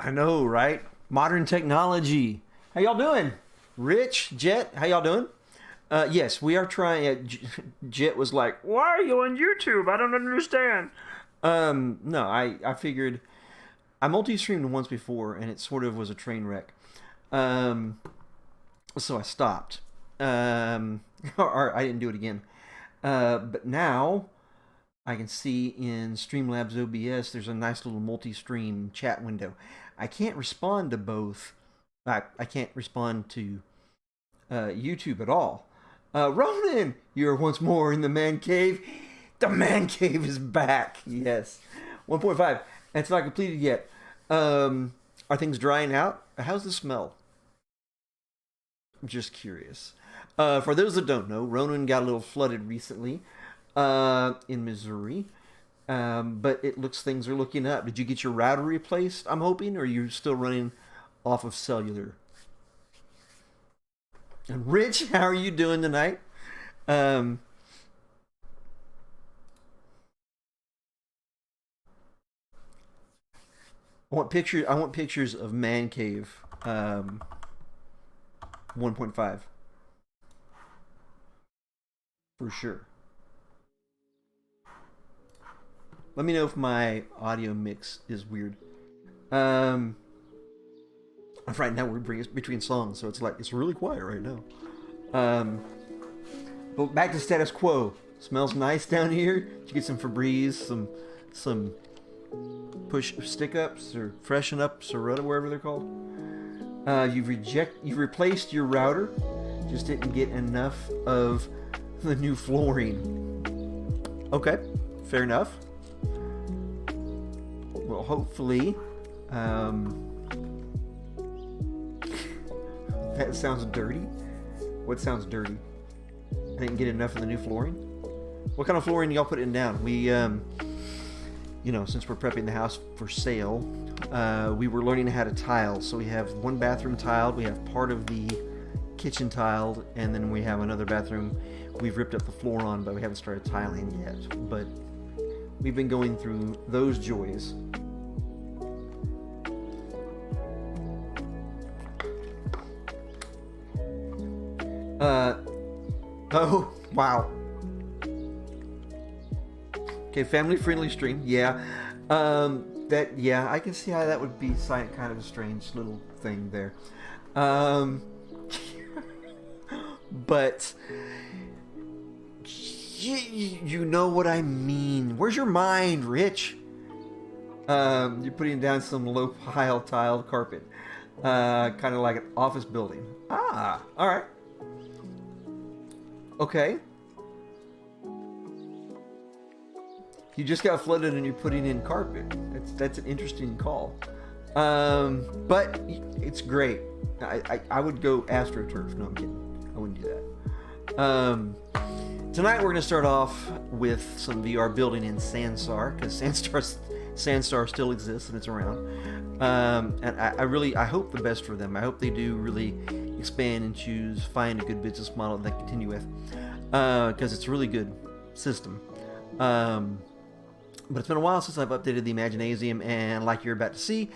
I know, right? Modern technology. How y'all doing? Rich, Jet, how y'all doing? Yes, we are trying. Jet was like, "Why are you on YouTube? I don't understand." No, I figured I multi-streamed once before, and it sort of was a train wreck. Um, so I stopped. Or I didn't do it again. But now I can see in Streamlabs OBS there's a nice little multi-stream chat window. I can't respond to both. I can't respond to YouTube at all. Ronan, you're once more in the man cave. The man cave is back. Yes. 1.5. It's not completed yet. Are things drying out? How's the smell? I'm just curious. For those that don't know, Ronan got a little flooded recently in Missouri. But it looks things are looking up. Did you get your router replaced, I'm hoping, or are you still running off of cellular? And Rich, how are you doing tonight? I want pictures of Man Cave 1.5 for sure. Let me know if my audio mix is weird. Right now we're between songs, so it's like it's really quiet right now. But back to status quo. Smells nice down here. Did you get some Febreze, some push stick ups or freshen ups or whatever they're called? You've replaced your router. Just didn't get enough of the new flooring. Okay, fair enough. Well, hopefully, that sounds dirty. What sounds dirty? I didn't get enough of the new flooring. What kind of flooring y'all putting down? We, since we're prepping the house for sale, we were learning how to tile. So we have one bathroom tiled, we have part of the kitchen tiled, and then we have another bathroom we've ripped up the floor on, but we haven't started tiling yet. But we've been going through those joys. Oh, wow. Okay, family-friendly stream. Yeah. I can see how that would be kind of a strange little thing there. But you know what I mean. Where's your mind, Rich? You're putting down some low-pile tiled carpet. Kind of like an office building. Ah, all right. Okay. You just got flooded and you're putting in carpet. That's an interesting call. But it's great. I would go AstroTurf. No, I'm kidding. I wouldn't do that. Tonight we're going to start off with some VR building in Sansar, because Sansar still exists and it's around. And I hope the best for them. I hope they do really expand and find a good business model that they continue with, because it's a really good system. But it's been a while since I've updated the Imaginasium, and like you're about to see,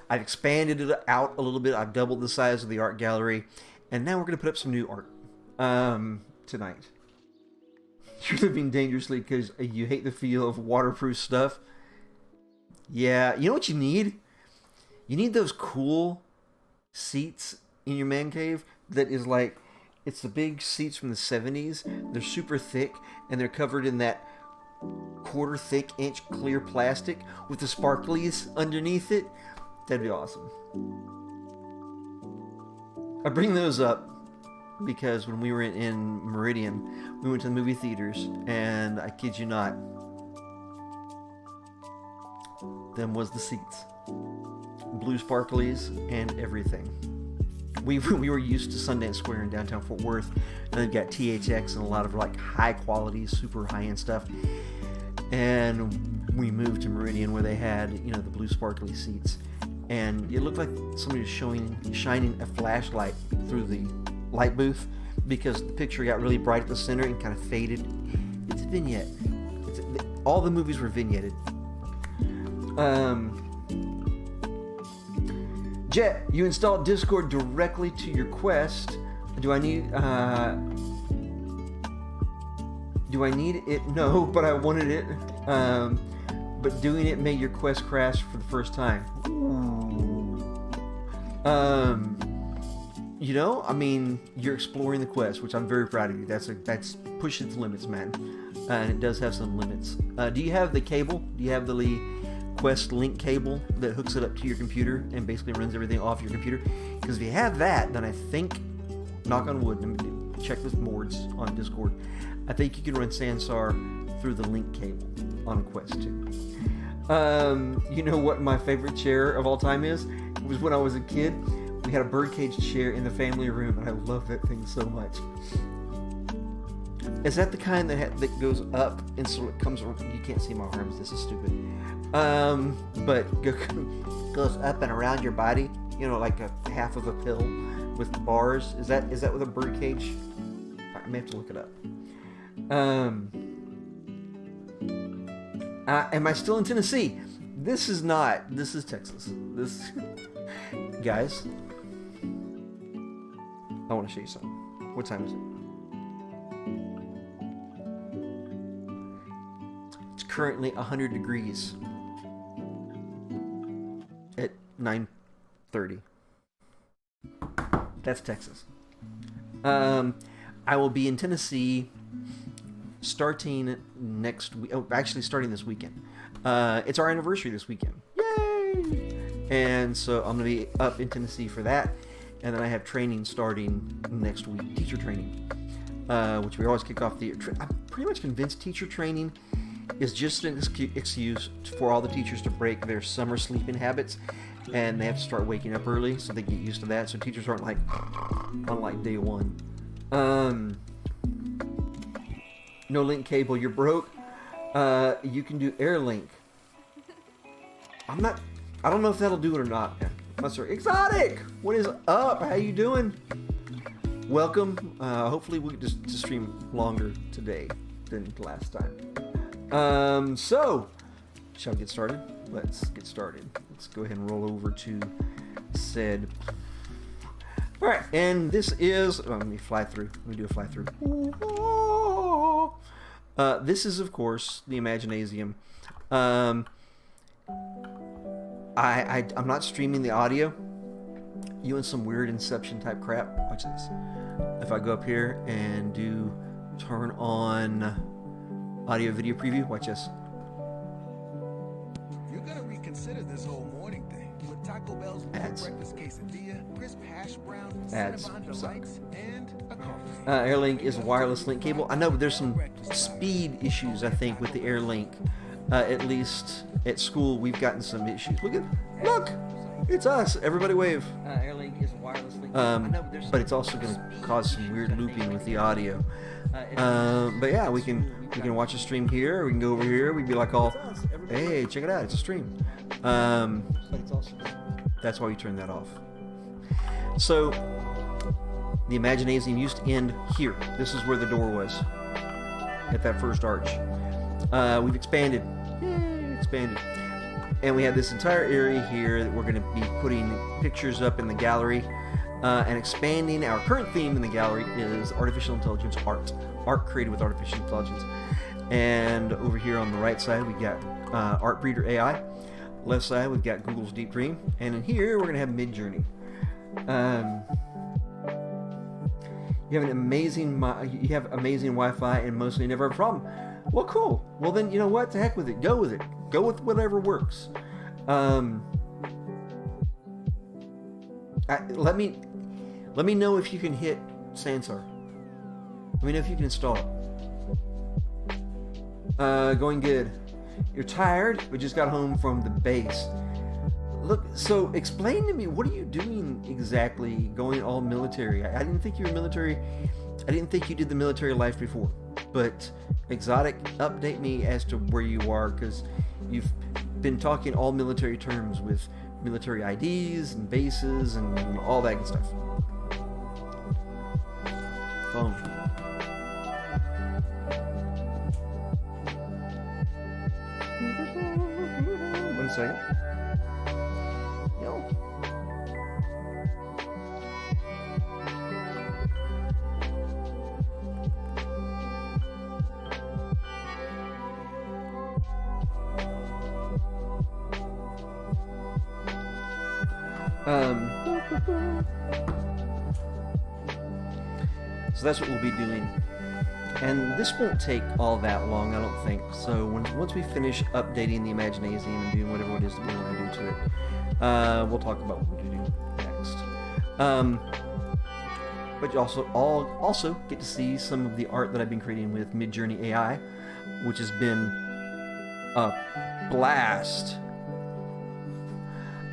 I've expanded it out a little bit. I've doubled the size of the art gallery, and now we're going to put up some new art tonight. You're living dangerously because you hate the feel of waterproof stuff. Yeah, you know what you need? You need those cool seats in your man cave that is like, it's the big seats from the 70s. They're super thick, and they're covered in that quarter thick inch clear plastic with the sparklies underneath it. That'd be awesome. I bring those up because when we were in Meridian, we went to the movie theaters, and I kid you not, them was the seats. Blue sparklies and everything. We were used to Sundance Square in downtown Fort Worth, and they've got THX and a lot of like high quality, super high end stuff. And we moved to Meridian where they had, the blue sparkly seats, and it looked like somebody was shining a flashlight through the light booth, because the picture got really bright at the center and kind of faded. It's a vignette. All the movies were vignetted. Jet, you installed Discord directly to your Quest. Do I need it? No, but I wanted it. But doing it made your Quest crash for the first time. Ooh. You know, I mean, you're exploring the Quest, which I'm very proud of you. That's pushing its limits, man. And it does have some limits. Do you have the cable? Do you have the Quest link cable that hooks it up to your computer and basically runs everything off your computer? Because if you have that, then I think, knock on wood, check with Mords on Discord, I think you can run Sansar through the link cable on Quest 2. You know what my favorite chair of all time is? It was when I was a kid. We had a birdcage chair in the family room, and I love that thing so much. Is that the kind that goes up and so it comes? You can't see my arms. This is stupid. But goes up and around your body. You know, like a half of a pill with bars. Is that with a birdcage? I may have to look it up. Am I still in Tennessee? This is not. This is Texas. This, guys, I want to show you something. What time is it? It's currently 100 degrees at 9:30. That's Texas. I will be in Tennessee starting next week. Oh, actually starting this weekend. It's our anniversary this weekend. Yay! And so I'm going to be up in Tennessee for that. And then I have training starting next week, teacher training, which we always kick off the year. I'm pretty much convinced teacher training is just an excuse for all the teachers to break their summer sleeping habits, and they have to start waking up early so they get used to that. So teachers aren't like on like day one. No link cable, you're broke. You can do AirLink. I don't know if that'll do it or not, man. I'm sorry. Exotic! What is up? How you doing? Welcome. Hopefully we get to stream longer today than last time. So, shall we get started? Let's get started. Let's go ahead and roll over to said. Alright, and this is... let me fly through. Let me do a fly through. This is, of course, the Imaginasium. I'm not streaming the audio. You and some weird Inception type crap. Watch this. If I go up here and turn on audio video preview, watch this. You're gonna reconsider this whole morning thing with Taco Bell's breakfast quesadilla, crisp hash brown, Cinnabon delights, and a coffee. AirLink is a wireless link cable. I know, but there's some speed issues, I think, with the AirLink. At least at school, we've gotten some issues. Look, it's us. Everybody wave. AirLink is a wireless link. But it's also going to cause some weird looping with the audio. But yeah, we can watch a stream here. We can go over here. We'd be like all, hey, check it out. It's a stream. That's why we turn that off. So the Imaginasium used to end here. This is where the door was at that first arch. We've expanded. Yay, expanded. And we have this entire area here that we're going to be putting pictures up in the gallery and expanding. Our current theme in the gallery is artificial intelligence art. Art created with artificial intelligence. And over here on the right side, we got Art Breeder AI. Left side, we've got Google's Deep Dream. And in here, we're going to have Midjourney. You have amazing Wi-Fi and mostly never have a problem. Well, cool. Well, then, you know what? To heck with it. Go with it. Go with whatever works. Let me know if you can hit Sansar. Let me know if you can install it. Going good. You're tired, but just got home from the base. Look, so explain to me, what are you doing exactly going all military? I didn't think you were military. I didn't think you did the military life before. But Exotic, update me as to where you are, because you've been talking all military terms with military IDs and bases and all that good stuff. Phone. One second. No. So that's what we'll be doing. And this won't take all that long, I don't think. So once we finish updating the Imaginasium and doing whatever it is that we want to do to it, we'll talk about what we do next. But you also get to see some of the art that I've been creating with Midjourney AI, which has been a blast.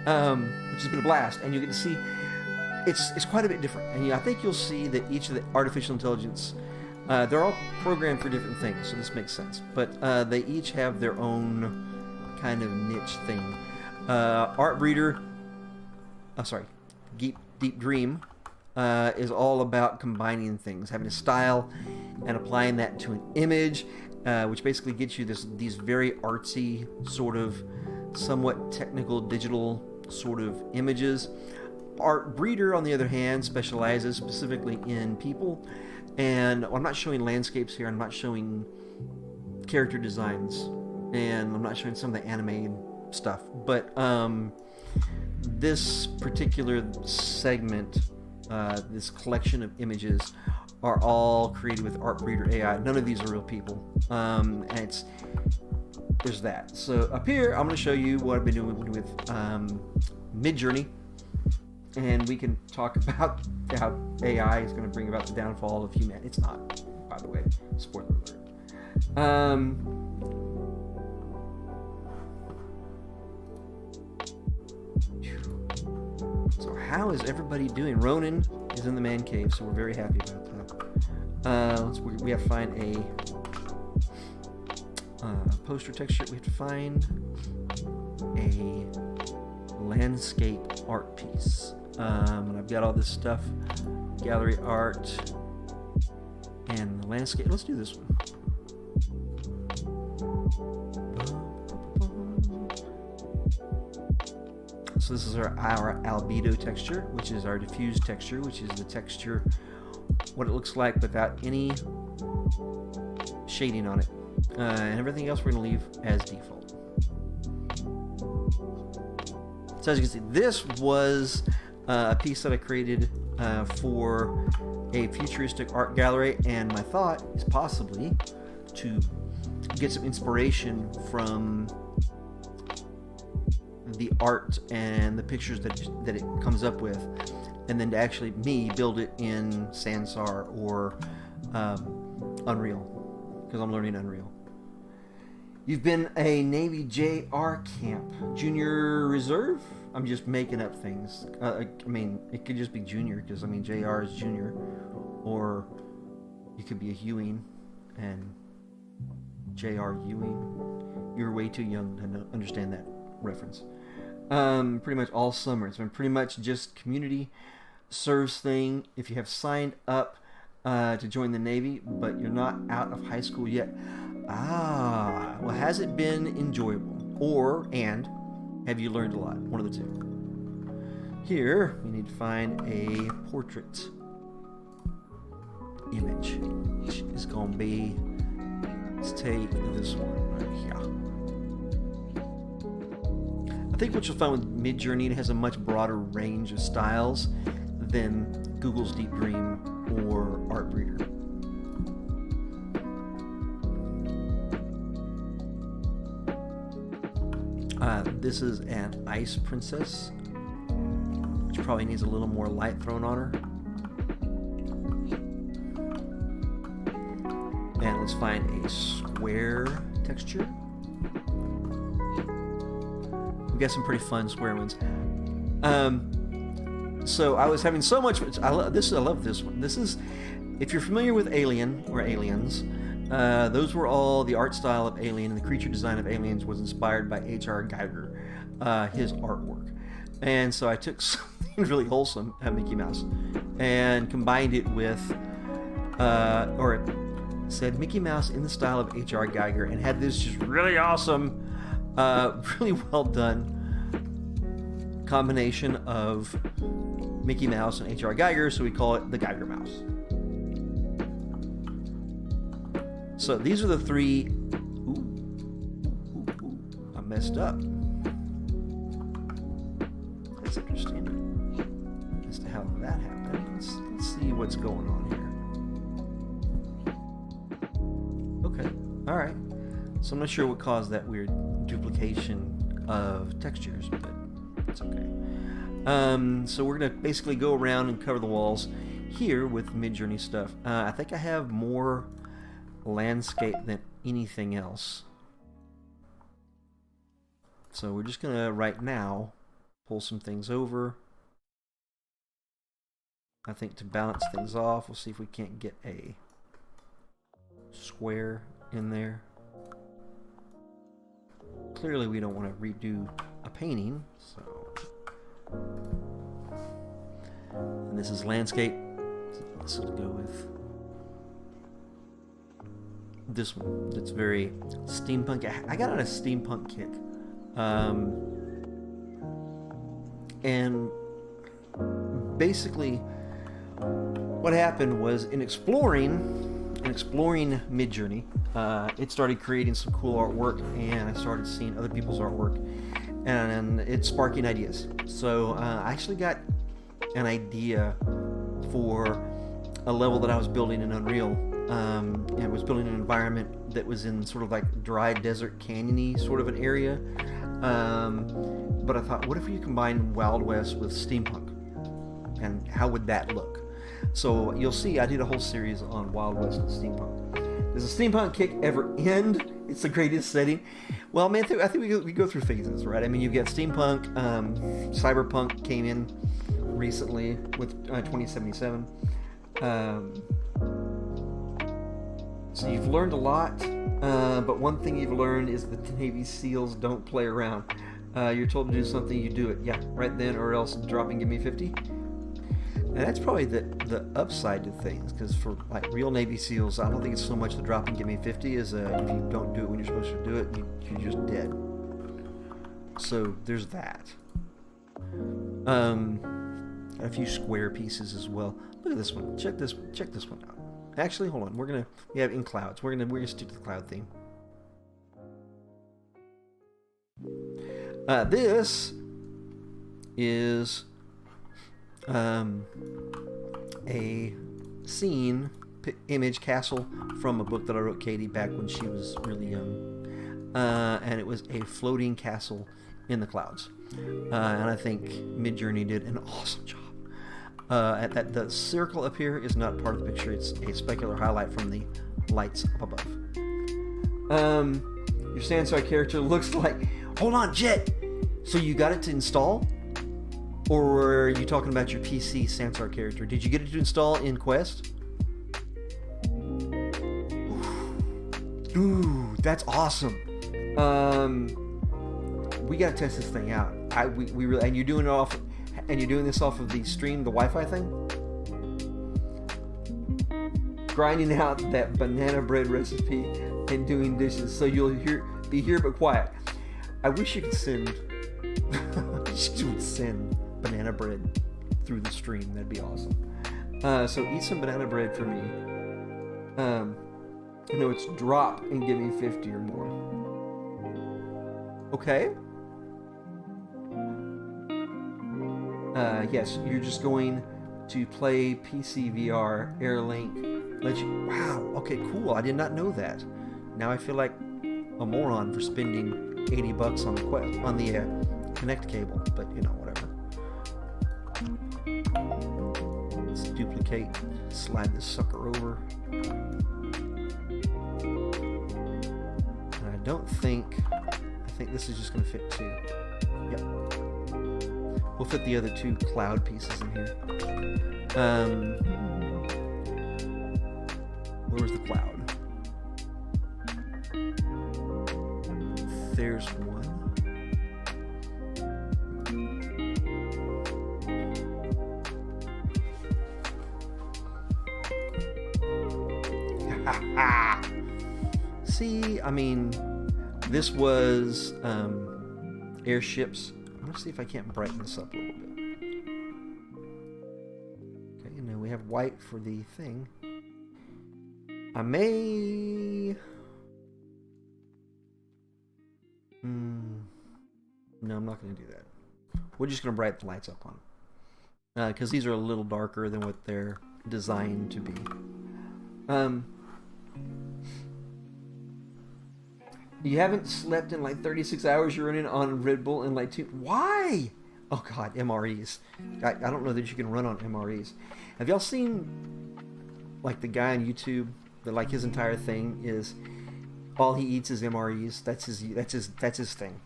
And you get to see it's quite a bit different. And I think you'll see that each of the artificial intelligence, they're all programmed for different things, so this makes sense. But they each have their own kind of niche thing. Deep Dream is all about combining things, having a style and applying that to an image, which basically gets you these very artsy, sort of somewhat technical digital sort of images. Art Breeder, on the other hand, specializes specifically in people, and I'm not showing landscapes here, I'm not showing character designs, and I'm not showing some of the anime stuff, but this particular segment, this collection of images, are all created with Art Breeder AI. None of these are real people, and there's that. So up here, I'm going to show you what I've been doing with Midjourney, and we can talk about how AI is going to bring about the downfall of humanity. It's not, by the way. Spoiler alert. So how is everybody doing? Ronan is in the man cave, so we're very happy about that. We have to find a poster texture. We have to find a landscape art piece. And I've got all this stuff, gallery art, and the landscape. Let's do this one. So this is our albedo texture, which is our diffuse texture, which is the texture, what it looks like without any shading on it. And everything else we're going to leave as default. So as you can see, this was a piece that I created for a futuristic art gallery, and my thought is possibly to get some inspiration from the art and the pictures that it comes up with, and then to actually build it in Sansar or Unreal, because I'm learning Unreal. You've been a Navy JR camp, Junior Reserve. I'm just making up things. I mean, it could just be Junior, because I mean JR is Junior, or you could be a Ewing and JR Ewing. You're way too young to understand that reference. Pretty much all summer. It's been pretty much just community service thing. If you have signed up to join the Navy, but you're not out of high school yet, well, has it been enjoyable? And have you learned a lot? One of the two. Here, we need to find a portrait image, which is going to be, let's take this one right here. I think what you'll find with Midjourney, it has a much broader range of styles than Google's Deep Dream or Art Breeder. This is an ice princess, which probably needs a little more light thrown on her. And let's find a square texture. We got some pretty fun square ones. So I was having so much. I love this one. This is, if you're familiar with Alien or Aliens, those were all the art style of Alien, and the creature design of Aliens was inspired by H.R. Geiger, his artwork. And so I took something really wholesome, Mickey Mouse, and combined it with, or it said Mickey Mouse in the style of H.R. Geiger, and had this just really awesome, really well done combination of Mickey Mouse and H.R. Geiger, so we call it the Geiger Mouse. So these are the three. I messed up. That's interesting as to how that happened. Let's see what's going on here. Okay, all right. So I'm not sure what caused that weird duplication of textures, but it's okay. So we're gonna basically go around and cover the walls here with Midjourney stuff. I think I have more landscape than anything else. So we're just gonna right now pull some things over. I think to balance things off, we'll see if we can't get a square in there. Clearly we don't want to redo a painting, so. And this is landscape. This will go with this one. It's very steampunk. I got on a steampunk kick. And basically what happened was in exploring Midjourney, it started creating some cool artwork, and I started seeing other people's artwork, and it's sparking ideas. So I actually got an idea for a level that I was building in Unreal, and I was building an environment that was in sort of like dry desert canyon-y sort of an area. But I thought, what if you combine Wild West with steampunk, and how would that look? So you'll see I did a whole series on Wild West and steampunk. Does a steampunk kick ever end? It's the greatest setting. Well, man, I think we go through phases, right? I mean, you've got steampunk, cyberpunk came in recently with 2077. So you've learned a lot, but one thing you've learned is that the Navy SEALs don't play around. You're told to do something, you do it. Yeah, right then, or else drop and give me 50. And that's probably the upside to things, because for like real Navy SEALs, I don't think it's so much the drop and give me 50 as if you don't do it when you're supposed to do it, you're just dead. So there's that. A few square pieces as well. Look at this one. Check this one out. Actually, hold on. We have in clouds. We're gonna stick to the cloud theme. This is a scene image castle from a book that I wrote Katie back when she was really young, and it was a floating castle in the clouds, and I think Midjourney did an awesome job. The circle up here is not part of the picture. It's a specular highlight from the lights up above. Your Sansar character looks like... Hold on, Jet! So you got it to install? Or are you talking about your PC Sansar character? Did you get it to install in Quest? Ooh, that's awesome. We gotta test this thing out. We really... And you're doing it off... And you're doing this off of the stream, the Wi-Fi thing? Grinding out that banana bread recipe and doing dishes so you'll be here but quiet. I wish you could send banana bread through the stream. That'd be awesome. So eat some banana bread for me. I know it's drop and give me 50 or more. Okay. Yes, you're just going to play PC VR, Airlink, wow, okay, cool, I did not know that. Now I feel like a moron for spending 80 bucks on the Connect cable, but you know, whatever. Let's duplicate, slide this sucker over. And I think this is just going to fit two. Yep. We'll fit the other two cloud pieces in here. Where was the cloud? There's one. See, I mean, this was airships. I'm gonna see if I can't brighten this up a little bit. Okay, and then we have white for the thing. I may... No, I'm not gonna do that. We're just going to brighten the lights up on them. Because these are a little darker than what they're designed to be. You haven't slept in like 36 hours. You're running on Red Bull and like 2. Why? Oh God, MREs. I don't know that you can run on MREs. Have y'all seen like the guy on YouTube that like his entire thing is all he eats is MREs? That's his thing.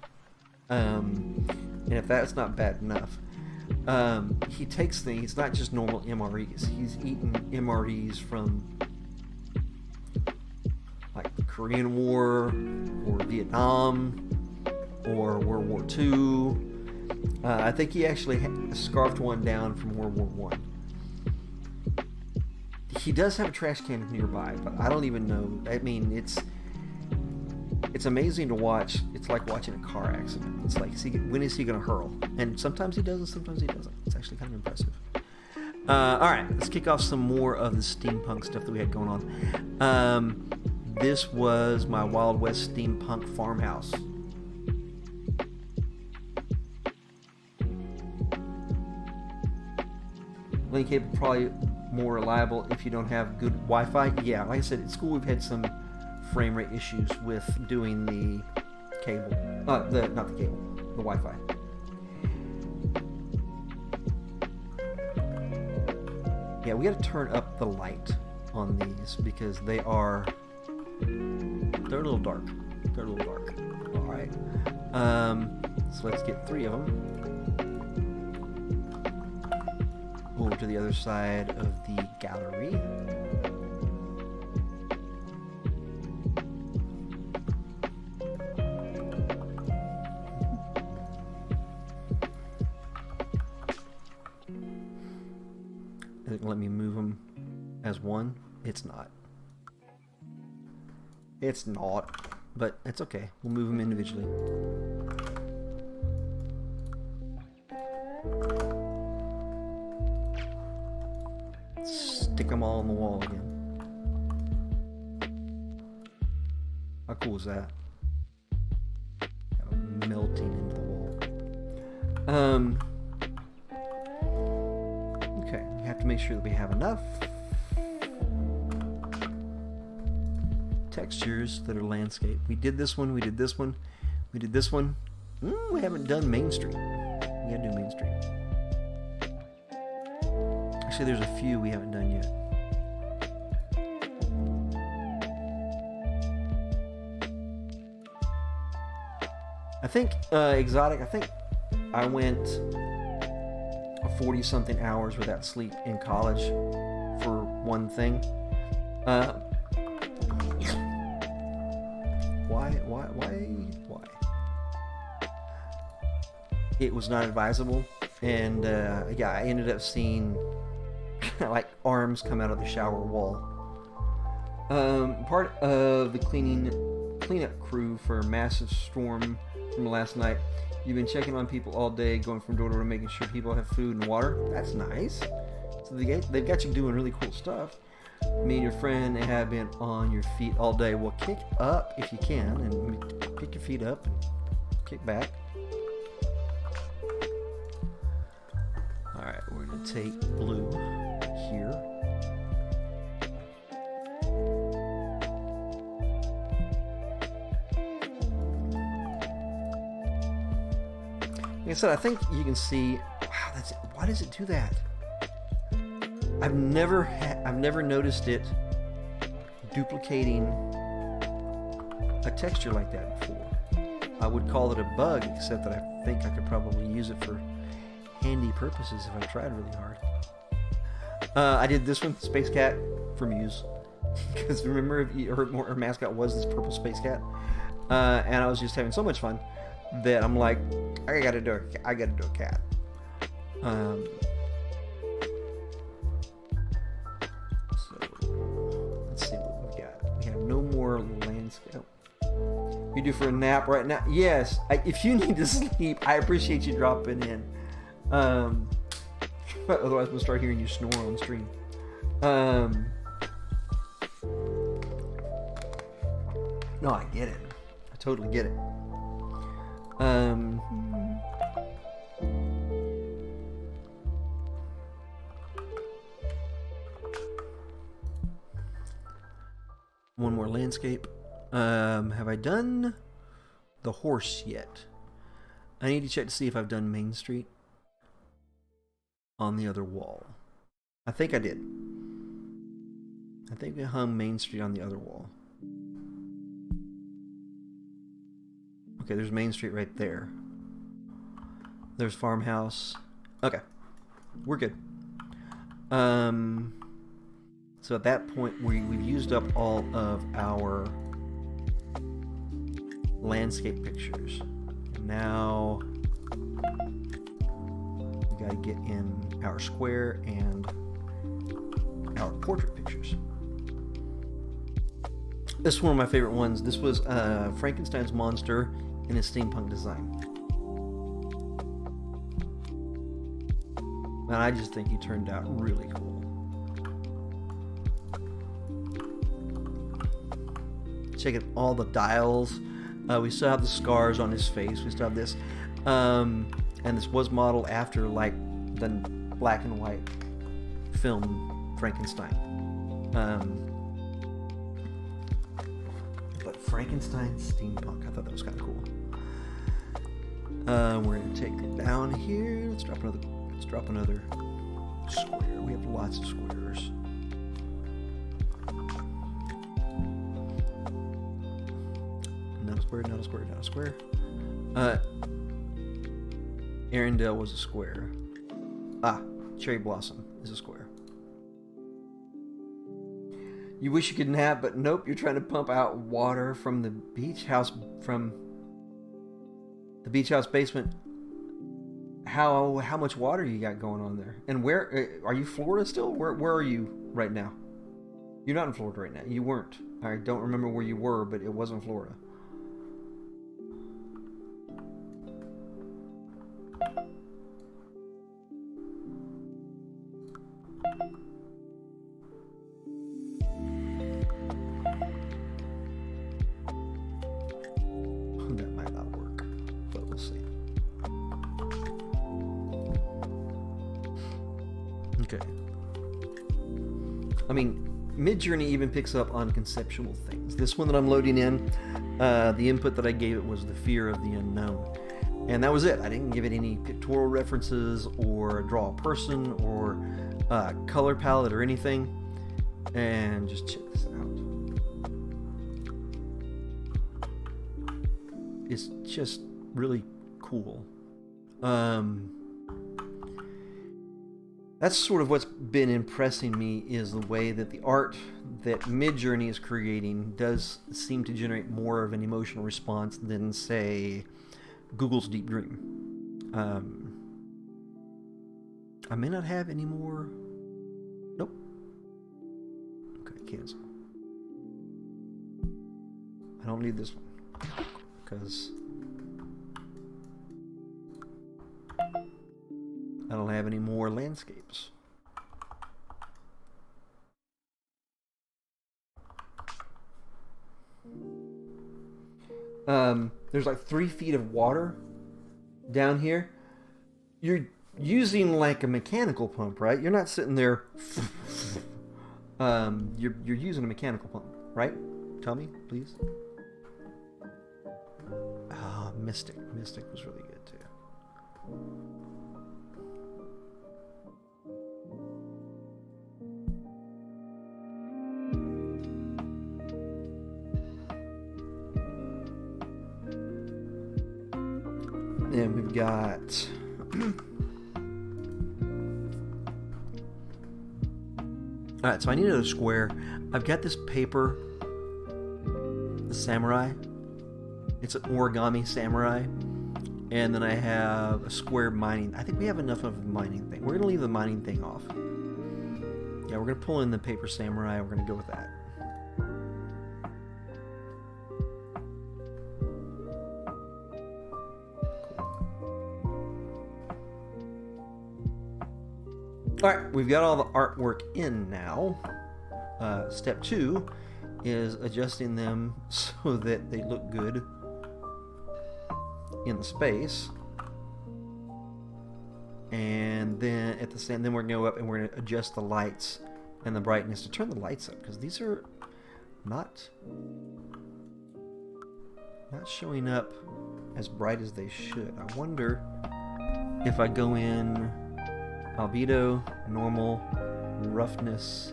And if that's not bad enough, he takes things, not just normal MREs. He's eating MREs from like the Korean War or Vietnam or World War II. I think he actually scarfed one down from World War One. He does have a trash can nearby, but I don't even know. I mean, it's amazing to watch. It's like watching a car accident. It's like, when is he going to hurl? And sometimes he does, and sometimes he doesn't. It's actually kind of impressive. All right, let's kick off some more of the steampunk stuff that we had going on. This was my Wild West steampunk farmhouse. Link cable probably more reliable if you don't have good Wi-Fi. Yeah, like I said, at school we've had some frame rate issues with doing the cable. Not the cable, the Wi-Fi. Yeah, we got to turn up the light on these because they're a little dark. They're a little dark. All right. So let's get 3 of them. Over to the other side of the gallery. Is it gonna let me move them as one? It's not. It's not, but it's okay. We'll move them individually. Stick them all on the wall again. How cool is that? Melting into the wall. Okay, we have to make sure that we have enough textures that are landscape. We did this one, we did this one, we did this one. We haven't done Main Street. We gotta do Main Street. Actually, there's a few we haven't done yet. I think exotic. I think I went 40-something hours without sleep in college for one thing. Why? It was not advisable, and yeah, I ended up seeing like arms come out of the shower wall. Part of the cleanup crew for a massive storm from last night. You've been checking on people all day, going from door to door, making sure people have food and water. That's nice. So they've got you doing really cool stuff. Me and your friend have been on your feet all day. Well, kick up if you can, and pick your feet up and kick back. All right, we're gonna take blue here. Like I said, I think you can see. Wow, why does it do that? I've never noticed it duplicating a texture like that before. I would call it a bug, except that I think I could probably use it for handy purposes if I tried really hard. I did this one, Space Cat, for Muse, because remember her mascot was this purple space cat, and I was just having so much fun that I'm like, I gotta do a cat. So let's see what we got. We have no more landscape. You do for a nap right now? Yes. If you need to sleep, I appreciate you dropping in. Otherwise, we'll start hearing you snore on stream. No, I get it. I totally get it. One more landscape. Have I done the horse yet? I need to check to see if I've done Main Street on the other wall. I think I did. I think I hung Main Street on the other wall. Okay, there's Main Street right there. There's Farmhouse. Okay, we're good. So at that point, we've used up all of our landscape pictures. Now we gotta get in our square and our portrait pictures. This is one of my favorite ones. This was Frankenstein's monster in a steampunk design. And I just think he turned out really cool. Check out all the dials. We still have the scars on his face. We still have this. And this was modeled after like the black and white film Frankenstein. But Frankenstein steampunk. I thought that was kind of cool. We're going to take it down here. Let's drop another square. We have lots of squares. Not a square, not a square, not a square. Arendelle was a square. Cherry Blossom is a square. You wish you could nap, but nope, you're trying to pump out water from the beach house basement. How much water you got going on there? And where are you? Florida still? Where are you right now? You're not in Florida right now. You weren't. I don't remember where you were, but it wasn't Florida. That might not work, but we'll see. Okay. I mean, Midjourney even picks up on conceptual things. This one that I'm loading in, the input that I gave it was the fear of the unknown. And that was it. I didn't give it any pictorial references or draw a person or color palette or anything. And just check this out. It's just really cool. That's sort of what's been impressing me, is the way that the art that Midjourney is creating does seem to generate more of an emotional response than, say, Google's Deep Dream. I may not have any more. Nope. Okay, cancel. I don't need this one because I don't have any more landscapes. There's like 3 feet of water down here. You're using like a mechanical pump, right? You're not sitting there. You're using a mechanical pump, right? Tell me, please. Mystic was really good too. And we've got alright, so I need another square. I've got this paper, the samurai. It's an origami samurai. And then I have a square mining. I think we have enough of a mining thing. We're going to leave the mining thing off. Yeah, we're going to pull in the paper samurai. We're going to go with that. Alright, we've got all the artwork in now. Step 2 is adjusting them so that they look good in the space. And then at the same, then we're going to go up and we're going to adjust the lights and the brightness to turn the lights up, because these are not showing up as bright as they should. I wonder if I go in albedo, normal, roughness.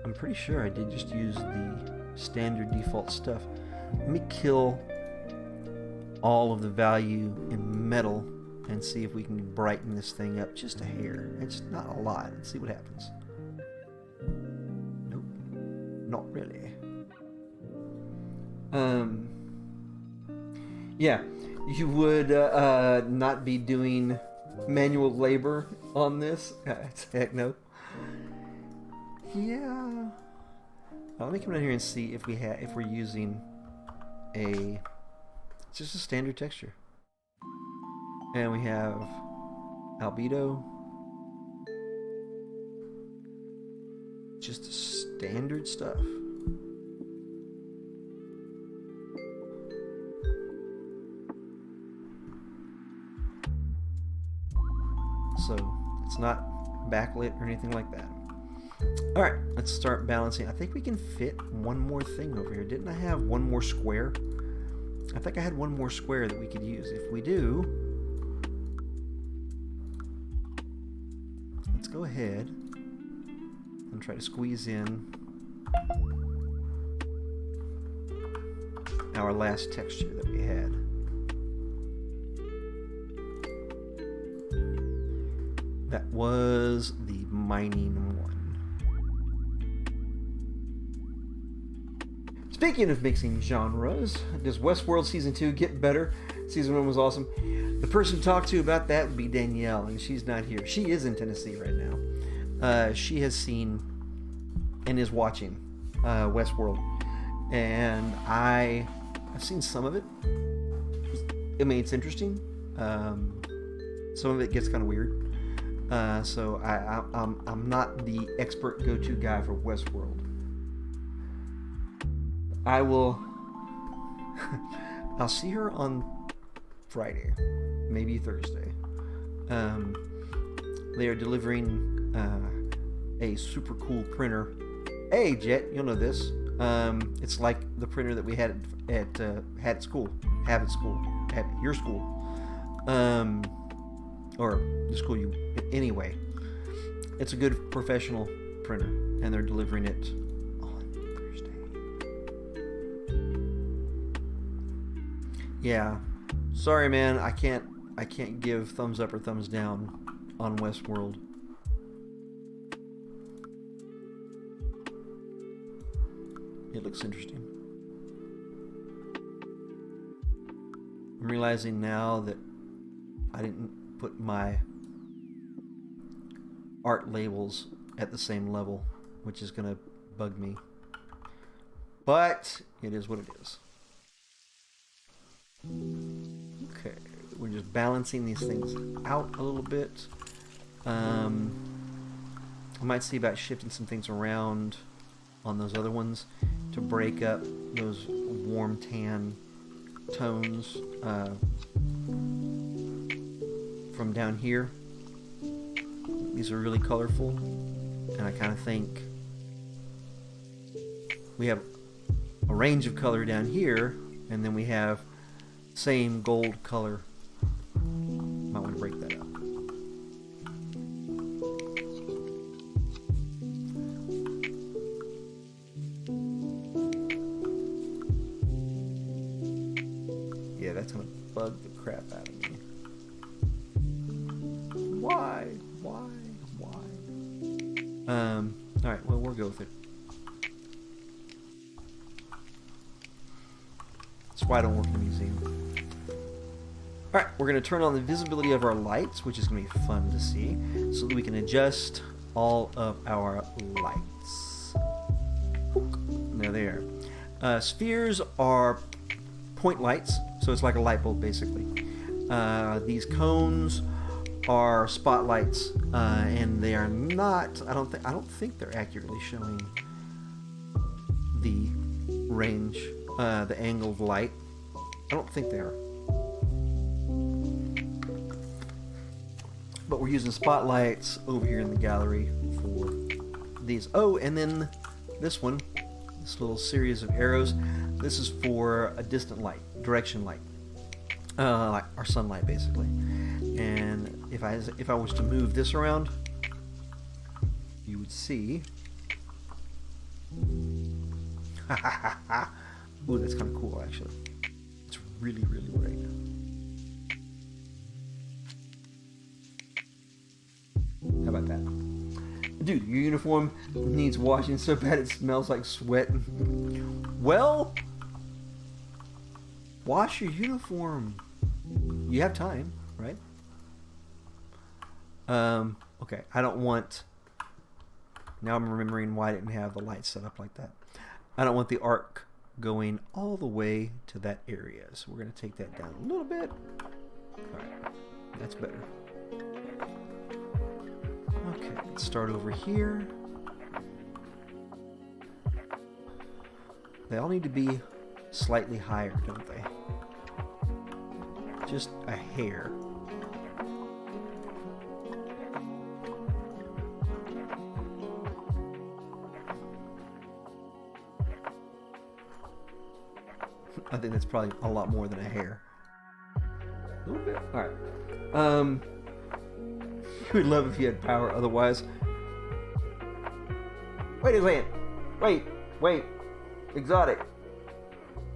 I'm pretty sure I did just use the standard default stuff. Let me kill all of the value in metal and see if we can brighten this thing up just a hair. It's not a lot. Let's see what happens. Nope. Not really. Yeah, you would not be doing manual labor on this. Heck no. Yeah. Let me come down here and see if we're using just a standard texture. And we have albedo. Just standard stuff. So it's not backlit or anything like that. Alright, let's start balancing. I think we can fit one more thing over here. Didn't I have one more square? I think I had one more square that we could use. If we do, let's go ahead and try to squeeze in our last texture that we had. That was the mining one. Speaking of mixing genres, does Westworld Season 2 get better? Season 1 was awesome. The person to talk to about that would be Danielle, and she's not here. She is in Tennessee right now. She has seen and is watching Westworld. And I've seen some of it. I mean, it's interesting. Some of it gets kind of weird. So I'm not the expert go-to guy for Westworld. I'll see her on Friday, maybe Thursday. They are delivering a super cool printer. Hey, Jet, you'll know this. It's like the printer that we had at school, at your school, or the school you. Anyway, it's a good professional printer, and they're delivering it on Thursday. Yeah, sorry, man. I can't give thumbs up or thumbs down on Westworld. It looks interesting. I'm realizing now that I didn't put my art labels at the same level, which is going to bug me. But it is what it is. Okay, we're just balancing these things out a little bit. I might see about shifting some things around on those other ones to break up those warm tan tones from down here. These are really colorful, and I kind of think we have a range of color down here, and then we have same gold color. Might want to break that up. Yeah, that's gonna bug the crap out of me. Why? Alright, well, we'll go with it. That's why I don't work in the museum. Alright, we're going to turn on the visibility of our lights, which is going to be fun to see, so that we can adjust all of our lights. There they are. Spheres are point lights, so it's like a light bulb, basically. These cones are spotlights, and they are not. I don't think they're accurately showing the range, the angle of light. I don't think they are. But we're using spotlights over here in the gallery for these. Oh, and then this one, this little series of arrows. This is for a distant light, direction light, like our sunlight basically. And if I was to move this around, you would see. Ooh, that's kind of cool actually. It's really, really bright. How about that? Dude, your uniform needs washing so bad it smells like sweat. Well, wash your uniform. You have time, right? Okay, I don't want... Now I'm remembering why I didn't have the lights set up like that. I don't want the arc going all the way to that area. So we're going to take that down a little bit. Alright, that's better. Okay, let's start over here. They all need to be slightly higher, don't they? Just a hair. I think that's probably a lot more than a hair. A little bit. Alright. You would love if you had power otherwise. Wait a second. Wait. Exotic.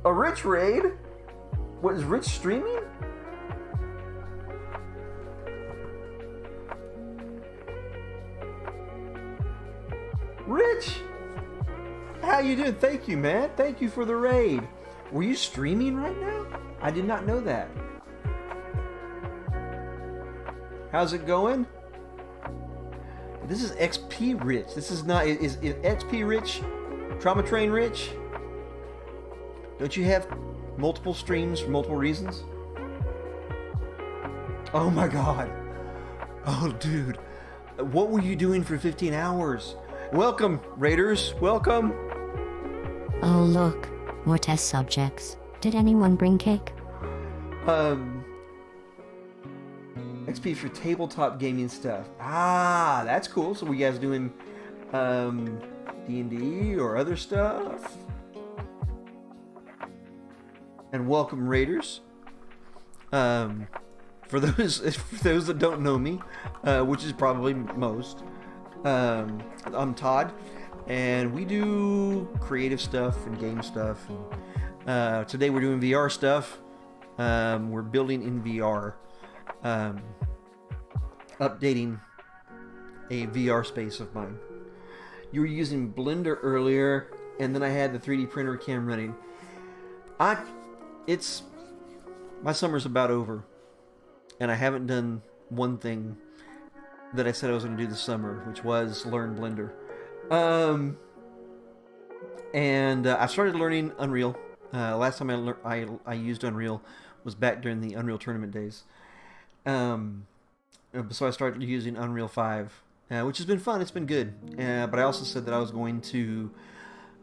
A Rich raid? What, is Rich streaming? Rich! How you doing? Thank you, man. Thank you for the raid. Were you streaming right now? I did not know that. How's it going? This is XP Rich. This is not... Is XP Rich? Trauma Train Rich? Don't you have multiple streams for multiple reasons? Oh my god. Oh, dude. What were you doing for 15 hours? Welcome, Raiders. Welcome. Oh, look. More test subjects. Did anyone bring cake? XP for tabletop gaming stuff. Ah, that's cool. So we guys doing D&D or other stuff? And welcome, Raiders. For those that don't know me, which is probably most, I'm Todd, and we do creative stuff and game stuff. And, today we're doing VR stuff. We're building in VR, updating a VR space of mine. You were using Blender earlier, and then I had the 3D printer cam running. My summer's about over, and I haven't done one thing that I said I was going to do this summer, which was learn Blender. I started learning Unreal. Last time I used Unreal was back during the Unreal Tournament days. So I started using Unreal 5, which has been fun. It's been good. But I also said that I was going to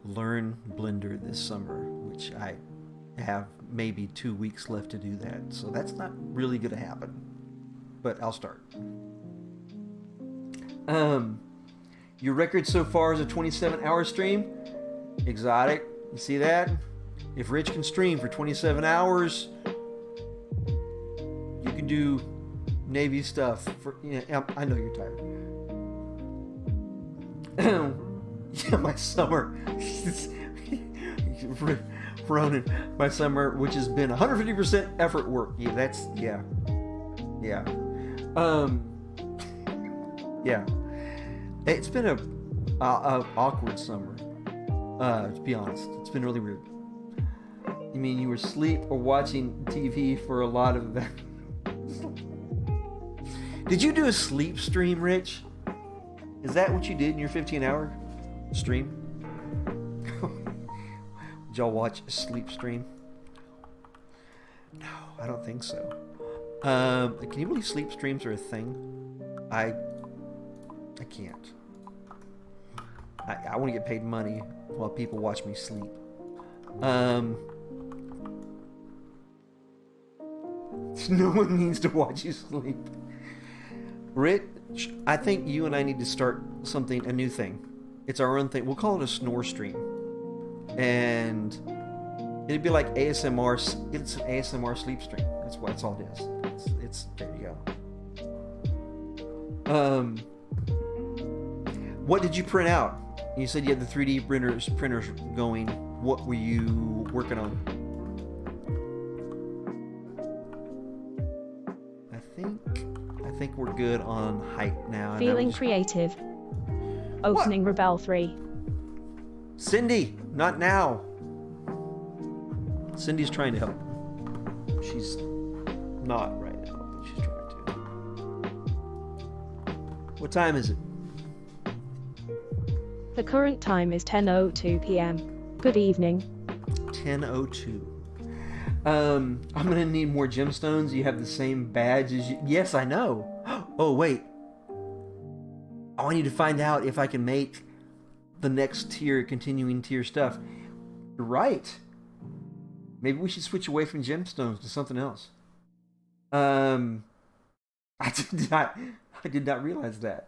learn Blender this summer, which I have maybe 2 weeks left to do that. So that's not really going to happen. But I'll start. Your record so far is a 27-hour stream. Exotic. You see that? If Rich can stream for 27 hours, you can do Navy stuff. I know you're tired. Yeah, my summer. Ronan, my summer, which has been 150% effort work. Yeah, that's, yeah. Yeah. It's been a awkward summer, to be honest. It's been really weird. You mean you were asleep or watching TV for a lot of that? Did you do a sleep stream, Rich? Is that what you did in your 15-hour stream? Did y'all watch a sleep stream? No, I don't think so. Can you believe sleep streams are a thing? I can't. I want to get paid money while people watch me sleep. No one needs to watch you sleep. Rich, I think you and I need to start a new thing. It's our own thing. We'll call it a snore stream. and it'd be like ASMR. It's an ASMR sleep stream. That's all it is. It's there you go. What did you print out? You said you had the 3D printers going. What were you working on? I think we're good on height now. Feeling creative. Opening Rebel 3. Cindy, not now. Cindy's trying to help. She's not right now, but she's trying to. What time is it? The current time is 10:02 p.m. Good evening. 10:02. I'm gonna need more gemstones. You have the same badge as you. Yes, I know. Oh wait. I need to find out if I can make the next tier, continuing tier stuff. You're right. Maybe we should switch away from gemstones to something else. I did not realize that.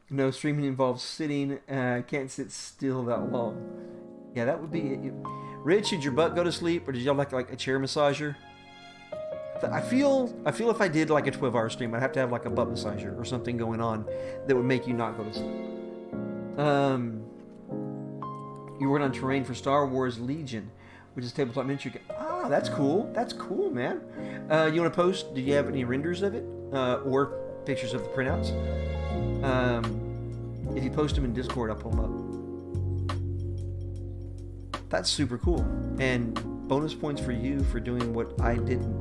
No, streaming involves sitting. Can't sit still that long. Yeah, that would be it. Rich, did your butt go to sleep, or did y'all like a chair massager? I feel if I did like a 12-hour stream, I'd have to have like a butt massager or something going on that would make you not go to sleep. You worked on terrain for Star Wars Legion, which is tabletop miniature game. Ah, that's cool. That's cool, man. You want to post? Do you have any renders of it, or pictures of the printouts? If you post them in Discord, I'll pull them up. That's super cool. And bonus points for you for doing what I didn't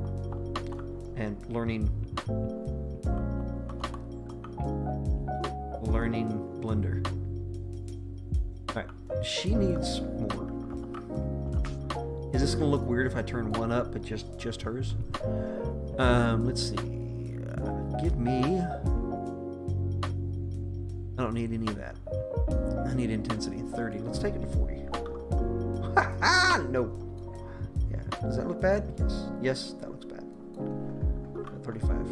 and learning Blender. Alright, she needs more. Is this gonna look weird if I turn one up but just hers? Let's see. Give me. I don't need any of that. I need intensity 30. Let's take it to 40. No. Yeah. Does that look bad? Yes, that looks bad. 35.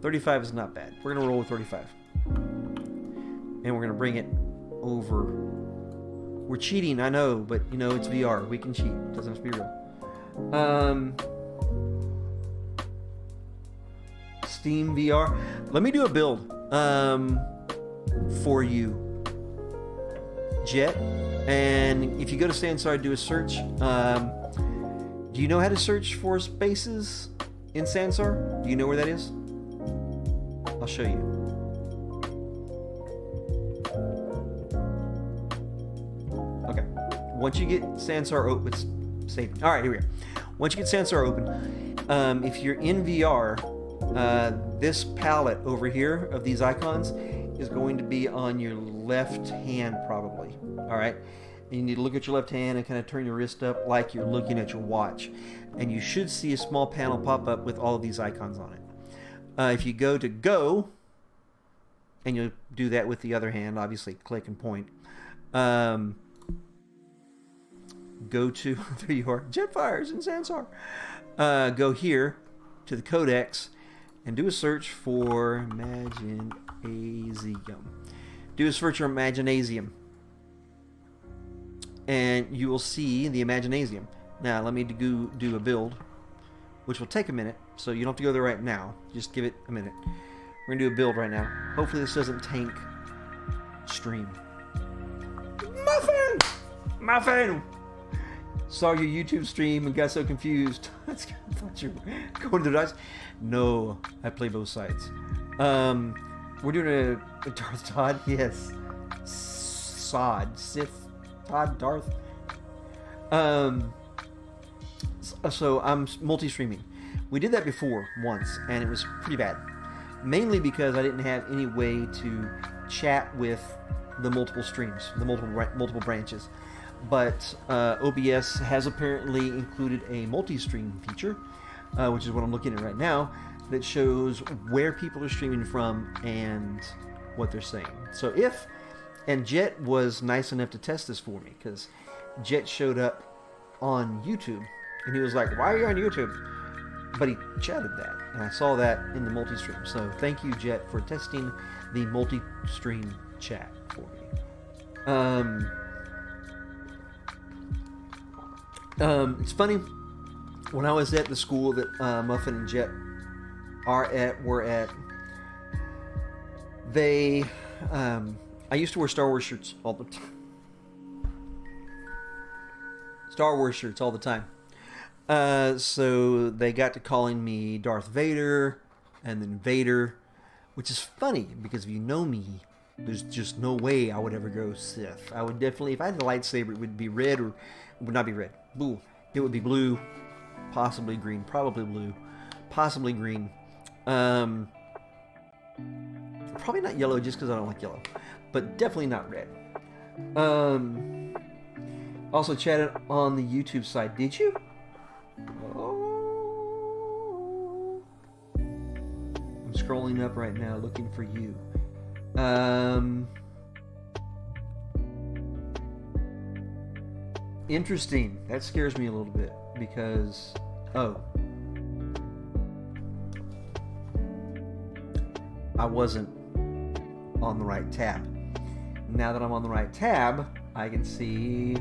35 is not bad. We're gonna roll with 35. And we're gonna bring it over. We're cheating, I know, but you know it's VR. We can cheat. It doesn't have to be real. Steam VR. Let me do a build for you, Jet. And if you go to Sansar, do a search. Do you know how to search for spaces in Sansar? Do you know where that is? I'll show you. Okay. Once you get Sansar open, it's saving. All right, here we go. Once you get Sansar open, if you're in VR, this palette over here of these icons is going to be on your left hand probably. All right. And you need to look at your left hand and kind of turn your wrist up like you're looking at your watch. And you should see a small panel pop up with all of these icons on it. If you go to go, and you'll do that with the other hand, obviously click and point. Go to, there you are, Jetfires in Sansar. Go here to the codex and do a search for Imaginasium. Do a search for Imaginasium. And you will see the Imaginasium. Now, let me do a build, which will take a minute, so you don't have to go there right now. Just give it a minute. We're going to do a build right now. Hopefully this doesn't tank stream. Muffin! Saw your YouTube stream and got so confused. I thought you were going to the dice. No, I play both sides. We're doing a Darth Todd. Yes. Sith. Todd, Darth. So I'm multi-streaming. We did that before once, and it was pretty bad. Mainly because I didn't have any way to chat with the multiple streams, the multiple branches. But OBS has apparently included a multi-stream feature, which is what I'm looking at right now, that shows where people are streaming from and what they're saying. So and Jet was nice enough to test this for me, because Jet showed up on YouTube, and he was like, "Why are you on YouTube?" But he chatted that, and I saw that in the multi-stream. So thank you, Jet, for testing the multi-stream chat for me. It's funny, when I was at the school that Muffin and Jet were at, I used to wear Star Wars shirts all the time. So they got to calling me Darth Vader and then Vader, which is funny because if you know me, there's just no way I would ever go Sith. I would definitely, if I had a lightsaber, it would be red, or it would not be red. Blue. It would be blue, possibly green, probably blue, possibly green. Probably not yellow just because I don't like yellow, but definitely not red. Also chatted on the YouTube side. Did you? Oh. I'm scrolling up right now looking for you. Interesting. That scares me a little bit because, I wasn't on the right tab. Now that I'm on the right tab, I can see.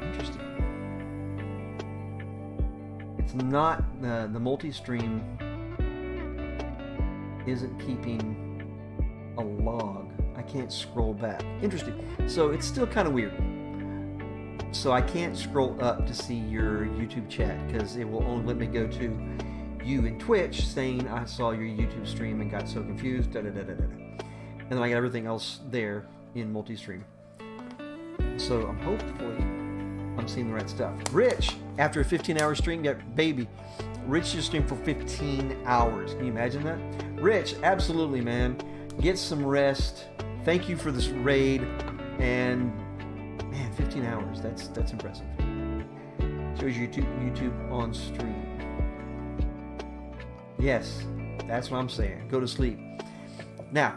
Interesting. It's not the multi-stream isn't keeping a log. I can't scroll back. Interesting. So it's still kind of weird. So I can't scroll up to see your YouTube chat because it will only let me go to you in Twitch saying I saw your YouTube stream and got so confused. And then I got everything else there in multi-stream. So I'm seeing the right stuff. Rich, after a 15-hour stream, got baby. Rich just streamed for 15 hours. Can you imagine that? Rich, absolutely, man. Get some rest. Thank you for this raid. And man, 15 hours. That's impressive. Shows YouTube on stream. Yes, that's what I'm saying. Go to sleep. Now,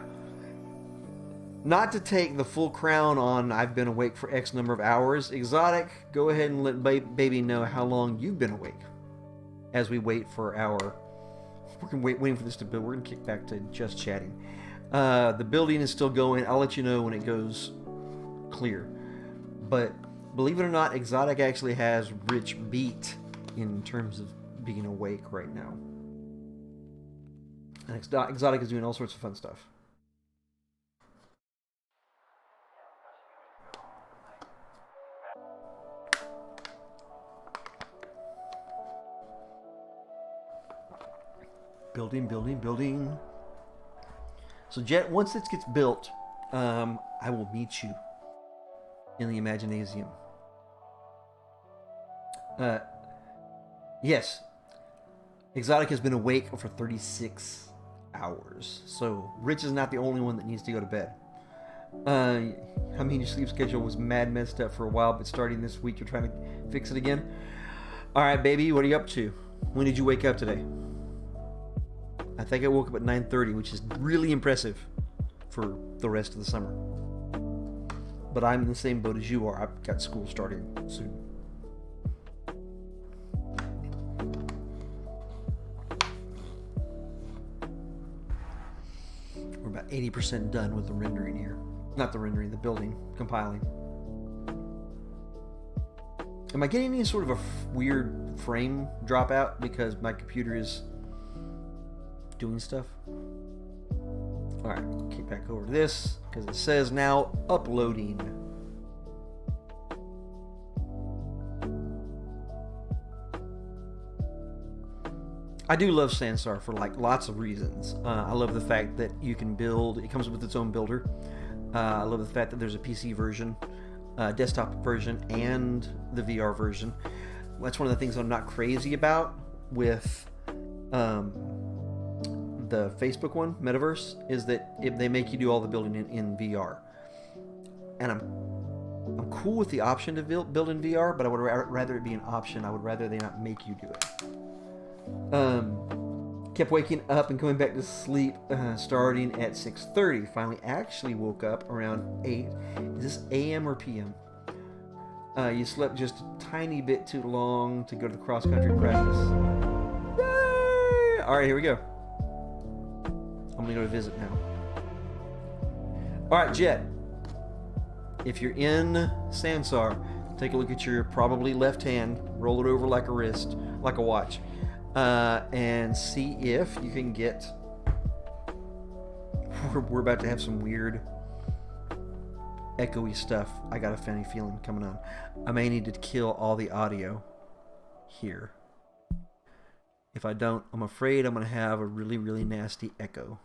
not to take the full crown on I've been awake for X number of hours. Exotic, go ahead and let baby know how long you've been awake. As we wait for waiting for this to build. We're going to kick back to just chatting. The building is still going. I'll let you know when it goes clear. But believe it or not, Exotic actually has Rich beat in terms of being awake right now. And Exotic is doing all sorts of fun stuff. Building. So Jet, once this gets built, I will meet you in the Imaginasium. Yes. Exotic has been awake for 36 hours. So Rich is not the only one that needs to go to bed. I mean, your sleep schedule was messed up for a while, but starting this week, you're trying to fix it again. All right, baby, what are you up to? When did you wake up today? I think I woke up at 9:30, which is really impressive for the rest of the summer. But I'm in the same boat as you are. I've got school starting soon. We're about 80% done with the rendering here. Not the rendering, the building, compiling. Am I getting any sort of a weird frame dropout because my computer is doing stuff? Alright, kick back over to this because it says now uploading. I do love Sansar for like lots of reasons. I love the fact that you can build, it comes with its own builder. I love the fact that there's a PC version, desktop version, and the VR version. That's one of the things I'm not crazy about with the Facebook one, Metaverse, is that if they make you do all the building in VR. And I'm cool with the option to build in VR, but I would rather it be an option. I would rather they not make you do it. Kept waking up and coming back to sleep starting at 6:30. Finally actually woke up around 8. Is this AM or PM? You slept just a tiny bit too long to go to the cross-country practice. Yay! Alright, here we go. I'm gonna go to visit now. Alright, Jet. If you're in Sansar, Take a look at your probably left hand. Roll it over like a wrist, like a watch. And see if you can get... We're about to have some weird echoey stuff. I got a funny feeling coming on. I may need to kill all the audio here. If I don't, I'm afraid I'm going to have a really, really nasty echo.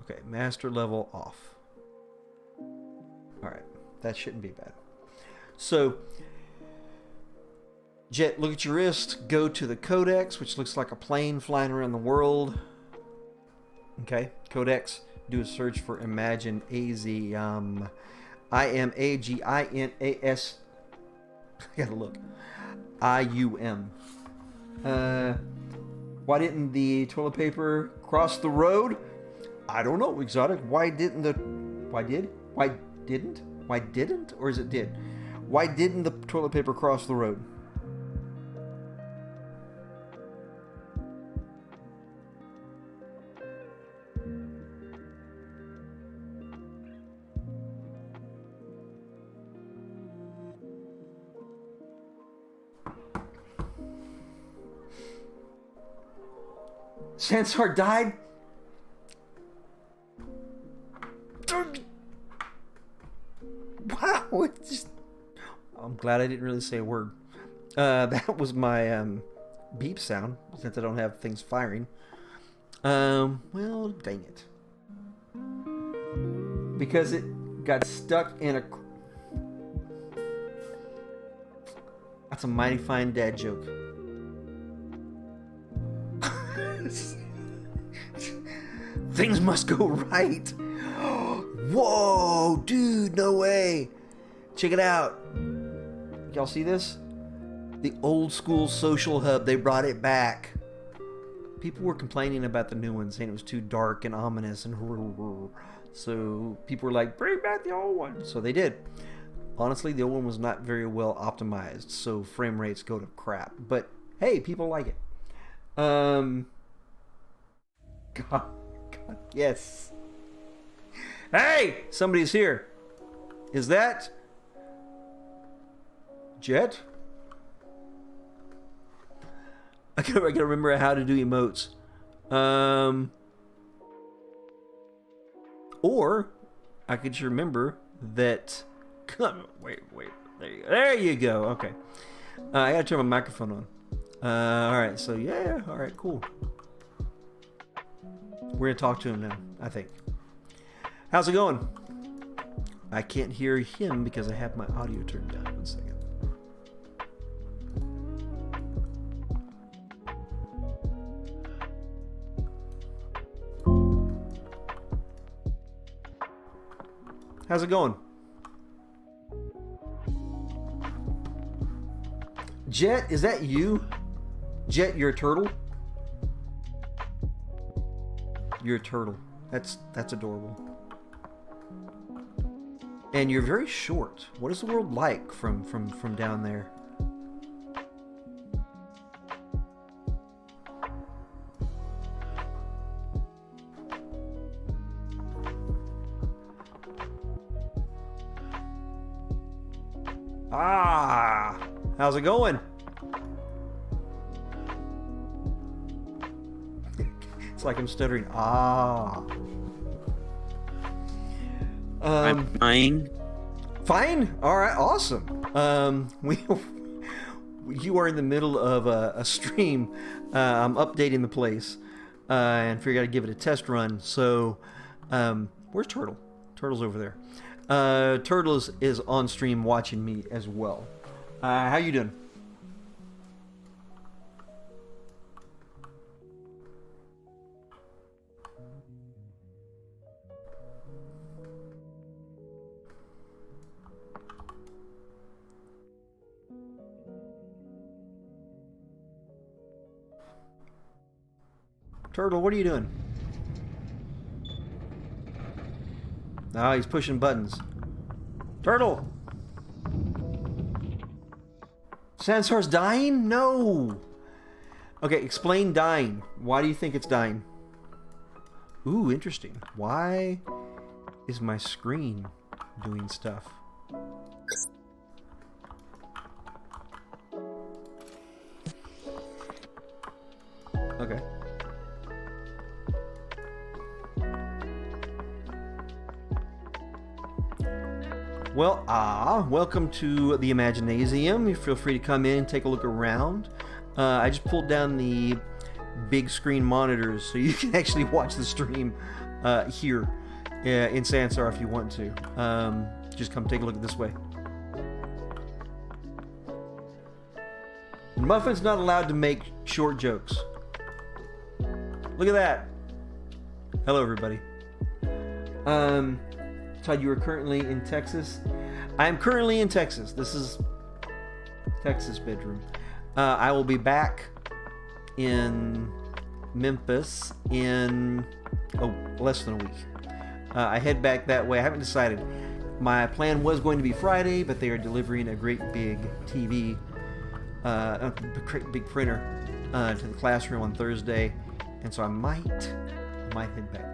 Okay, master level off. Alright, that shouldn't be bad. So, Jet, look at your wrist. Go to the codex, which looks like a plane flying around the world. Okay, codex. Do a search for Imaginasium. Imaginas. I gotta look. IUM. Why didn't the toilet paper cross the road? I don't know, Exotic. Why didn't? Or is it did? Why didn't the toilet paper cross the road? Sansar died? Wow, it's just... I'm glad I didn't really say a word. That was my beep sound, since I don't have things firing. Well, dang it. Because it got stuck in a... That's a mighty fine dad joke. Things must go right. Whoa, dude, no way. Check it out. Y'all see this? The old school social hub, they brought it back. People were complaining about the new one, saying it was too dark and ominous and so people were like, bring back the old one. So they did. Honestly, the old one was not very well optimized, so frame rates go to crap. But hey, people like it. God, yes. Hey, somebody's here. Is that Jet? I gotta remember how to do emotes. Or I could just remember that. Wait. There you go. Okay. I gotta turn my microphone on. All right. So yeah. All right. Cool. We're gonna talk to him now, I think. How's it going? I can't hear him because I have my audio turned down. 1 second. How's it going? Jet, is that you? Jet, you're a turtle? You're a turtle. That's adorable. And you're very short. What is the world like from down there? Ah, how's it going? It's like I'm stuttering. Ah. I'm fine. Fine. All right. Awesome. You are in the middle of a stream. I'm updating the place, and figured I'd give it a test run. So, where's Turtle? Turtle's over there. Turtle is on stream watching me as well. How you doing? Turtle, what are you doing? Oh, he's pushing buttons. Turtle! Sansar's dying? No! Okay, explain dying. Why do you think it's dying? Ooh, interesting. Why is my screen doing stuff. Okay. Well, welcome to the Imaginasium. You feel free to come in and take a look around. I just pulled down the big screen monitors so you can actually watch the stream here in Sansar if you want to. Just come take a look this way. Muffin's not allowed to make short jokes. Look at that. Hello, everybody. Todd, you are currently in Texas. I am currently in Texas. This is Texas bedroom. I will be back in Memphis in less than a week. I head back that way. I haven't decided. My plan was going to be Friday, but they are delivering a great big TV, a big printer to the classroom on Thursday, and so I might head back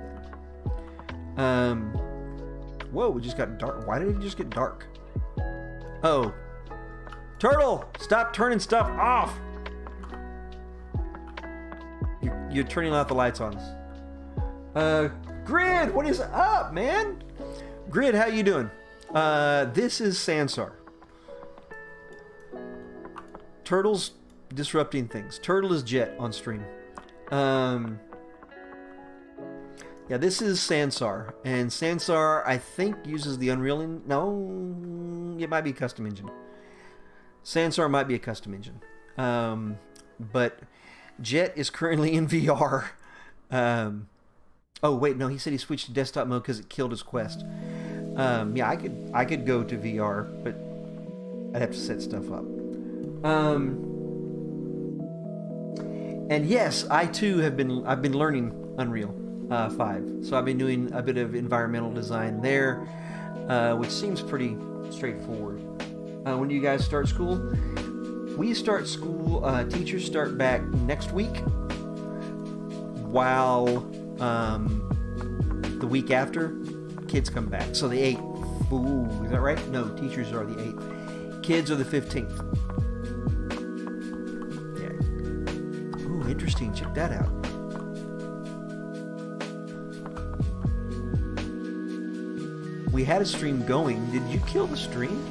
then. Whoa, it just got dark. Why did it just get dark? Oh. Turtle! Stop turning stuff off! You're turning out the lights on us. Grid, what is up, man? Grid, how you doing? This is Sansar. Turtle's disrupting things. Turtle is Jet on stream. Yeah, this is Sansar, and Sansar, I think, uses the Unreal Engine. No, it might be a custom engine. Sansar might be a custom engine. But Jet is currently in VR. Oh, wait, no, he said he switched to desktop mode because it killed his Quest. Yeah, I could go to VR, but I'd have to set stuff up. And yes, I too I've been learning Unreal 5. So I've been doing a bit of environmental design there, which seems pretty straightforward. When do you guys start school? We start school, teachers start back next week, while the week after, kids come back. So the 8th. Ooh, is that right? No, teachers are the 8th. Kids are the 15th. Yeah. Ooh, interesting. Check that out. We had a stream going. Did you kill the stream?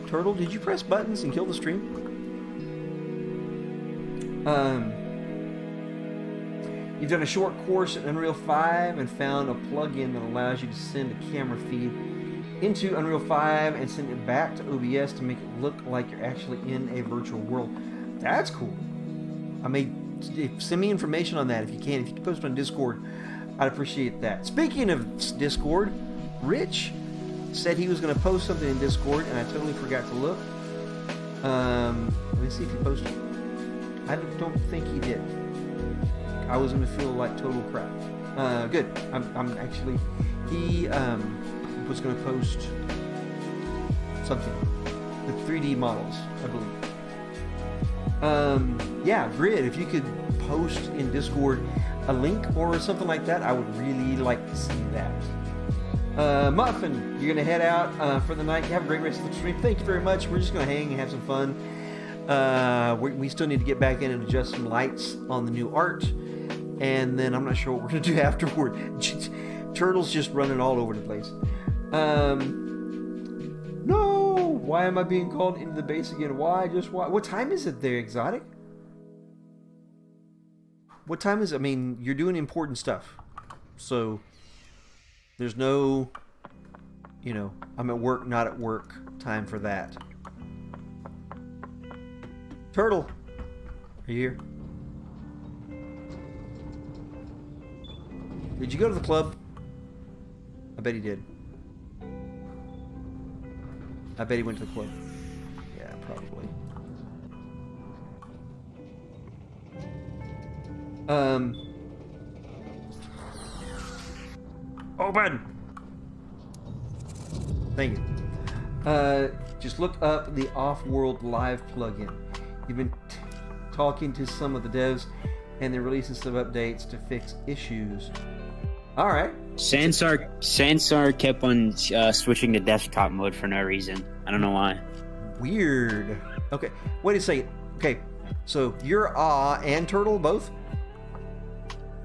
Turtle, did you press buttons and kill the stream? You've done a short course in Unreal 5 and found a plugin that allows you to send a camera feed into Unreal 5 and send it back to OBS to make it look like you're actually in a virtual world. That's cool. I mean, send me information on that if you can. If you can post it on Discord, I'd appreciate that. Speaking of Discord, Rich said he was going to post something in Discord, and I totally forgot to look. Let me see if he posted it. I don't think he did. I was going to feel like total crap. Good. I'm actually... He was going to post something. The 3D models, I believe. Yeah, Grid, if you could post in Discord a link or something like that, I would really like to see that. Muffin, you're going to head out for the night. Have a great rest of the stream. Thank you very much. We're just going to hang and have some fun. We still need to get back in and adjust some lights on the new art. And then I'm not sure what we're going to do afterward. Turtle's just running all over the place. No! Why am I being called into the base again? Why? Just why? What time is it there, Exotic? What time is it? I mean, you're doing important stuff. So, there's no, I'm at work, not at work time for that. Turtle! Are you here? Did you go to the club? I bet he did. I bet he went to the club. Yeah, probably. Open! Thank you. Just look up the Off-World Live plugin. You've been talking to some of the devs, and they're releasing some updates to fix issues. Alright. Sansar kept on switching to desktop mode for no reason. I don't know why. Weird. Okay, wait a second. Okay, so you're and Turtle both?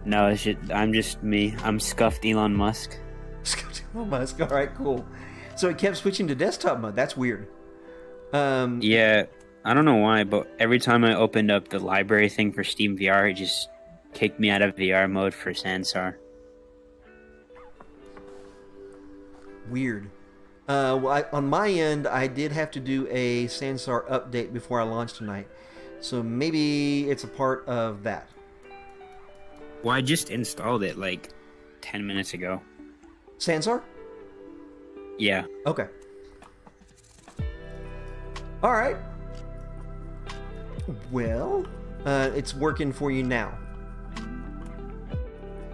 No, I'm just me. I'm scuffed Elon Musk. Scuffed Elon Musk. All right, cool. So it kept switching to desktop mode. That's weird. Yeah, I don't know why, but every time I opened up the library thing for Steam VR, it just kicked me out of VR mode for Sansar. Weird. Well, on my end, I did have to do a Sansar update before I launched tonight. So maybe it's a part of that. Well, I just installed it like 10 minutes ago. Sansar? Yeah. Okay. All right. Well, it's working for you now.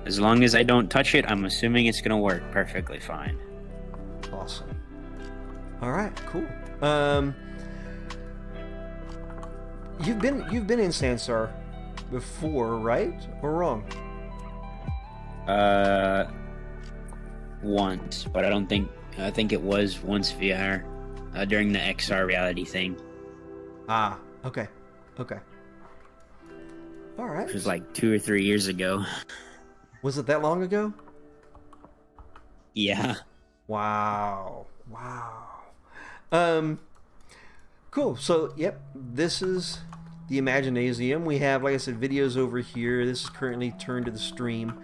As long as I don't touch it, I'm assuming it's gonna work perfectly fine. Awesome. All right, cool. You've been in Sansar before, right? Or wrong? Once, but I think it was once VR during the XR reality thing. Ah, okay. All right. It was like 2 or 3 years ago. Was it that long ago? Yeah. Wow. Cool. So, yep, this is the Imaginasium. We have, like I said, videos over here. This is currently turned to the stream.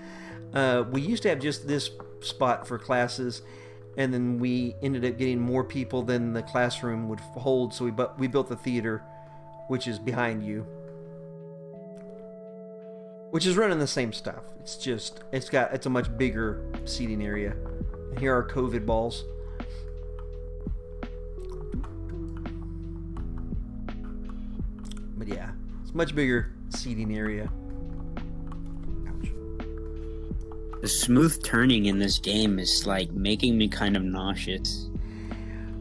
We used to have just this spot for classes, and then we ended up getting more people than the classroom would hold, so we built the theater, which is behind you, which is running the same stuff. It's just it's a much bigger seating area. And here are COVID balls. But yeah, it's a much bigger seating area. Ouch. The smooth turning in this game is like making me kind of nauseous.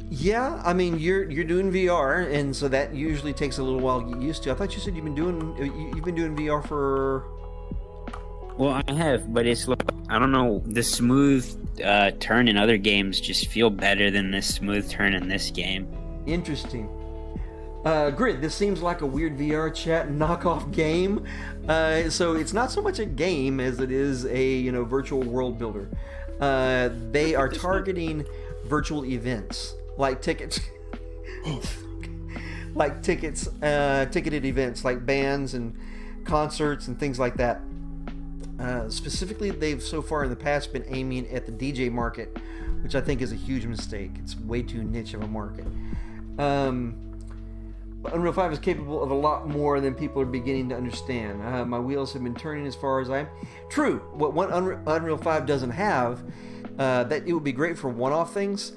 Yeah, I mean you're doing VR, and so that usually takes a little while to get used to. I thought you said you've been doing VR for. Well, I have, but it's like, I don't know, the smooth turn in other games just feel better than this smooth turn in this game. Interesting. Grid, this seems like a weird VR chat knockoff game. So it's not so much a game as it is a virtual world builder. They are targeting virtual events like tickets, ticketed events like bands and concerts and things like that. Specifically, they've so far in the past been aiming at the DJ market, which I think is a huge mistake. It's way too niche of a market. Unreal 5 is capable of a lot more than people are beginning to understand. My wheels have been turning as far as I'm. True, what one Unreal 5 doesn't have, that it would be great for one-off things,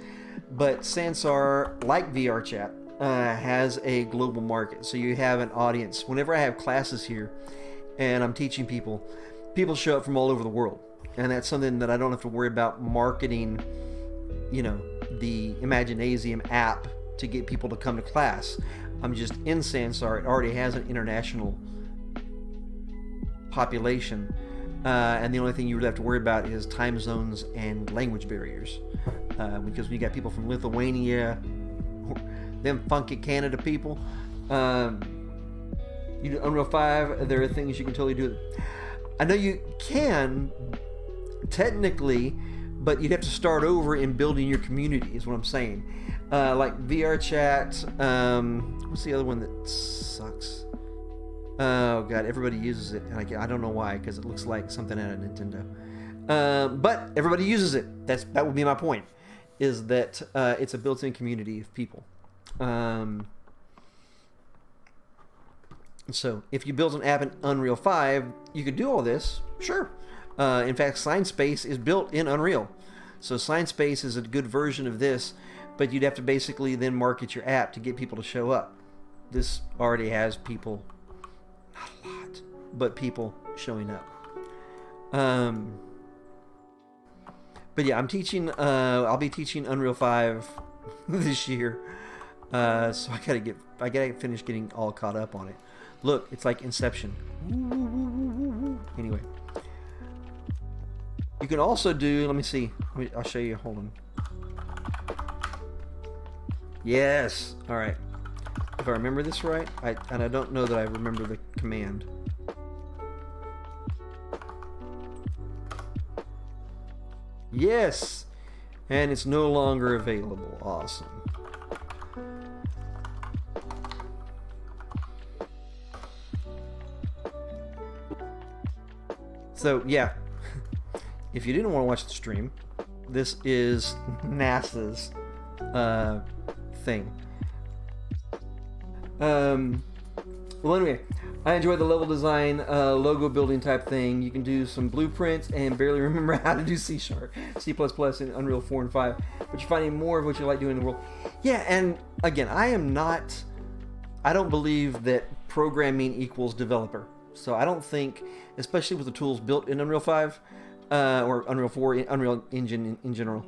but Sansar, like VR Chat, has a global market. So you have an audience. Whenever I have classes here and I'm teaching people show up from all over the world. And that's something that I don't have to worry about marketing, the Imaginasium app to get people to come to class. I'm just in Sansar. It already has an international population. And the only thing you really have to worry about is time zones and language barriers. Because we got people from Lithuania, them funky Canada people. You do Unreal 5, there are things you can totally do. I know you can, technically, but you'd have to start over in building your community, is what I'm saying. Like VR Chat, what's the other one that sucks? Oh god, everybody uses it, and I don't know why, because it looks like something out of Nintendo. But everybody uses it. That would be my point, is that it's a built-in community of people. So if you build an app in Unreal 5, you could do all this, sure. In fact, SignSpace is built in Unreal. So SignSpace is a good version of this, but you'd have to basically then market your app to get people to show up. This already has people, not a lot, but people showing up. But yeah, I'll be teaching Unreal 5 this year. So I gotta finish getting all caught up on it. Look, it's like Inception. Anyway. You can also do, let me see. I'll show you. Hold on. Yes. All right. If I remember this right, and I don't know that I remember the command. Yes. And it's no longer available. Awesome. So, yeah. If you didn't want to watch the stream, this is NASA's thing. Well, anyway, I enjoy the level design, logo building type thing. You can do some blueprints and barely remember how to do C#, C++, in Unreal 4 and 5, but you're finding more of what you like doing in the world. Yeah, and again, I don't believe that programming equals developer. So I don't think, especially with the tools built in Unreal 5, or Unreal 4, Unreal Engine in general,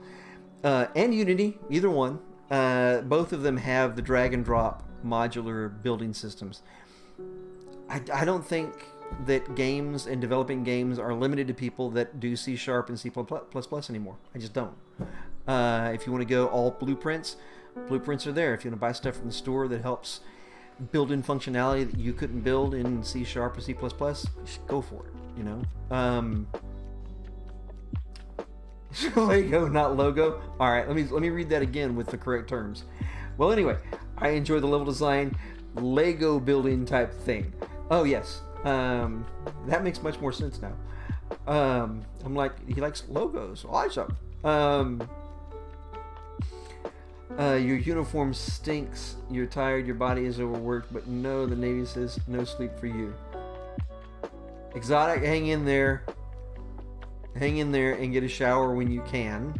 and Unity, either one, both of them have the drag and drop modular building systems. I don't think that games and developing games are limited to people that do C# and C++ anymore. I just don't. If you want to go all blueprints are there. If you want to buy stuff from the store that helps build in functionality that you couldn't build in C# or C++, you should go for it, you know? Lego, not logo. All right, let me read that again with the correct terms. Well, anyway, I enjoy the level design, Lego building type thing. Oh yes, that makes much more sense now. I'm like, he likes logos. Awesome. Your uniform stinks. You're tired. Your body is overworked. But no, the Navy says no sleep for you. Exotic, hang in there. Hang in there and get a shower when you can.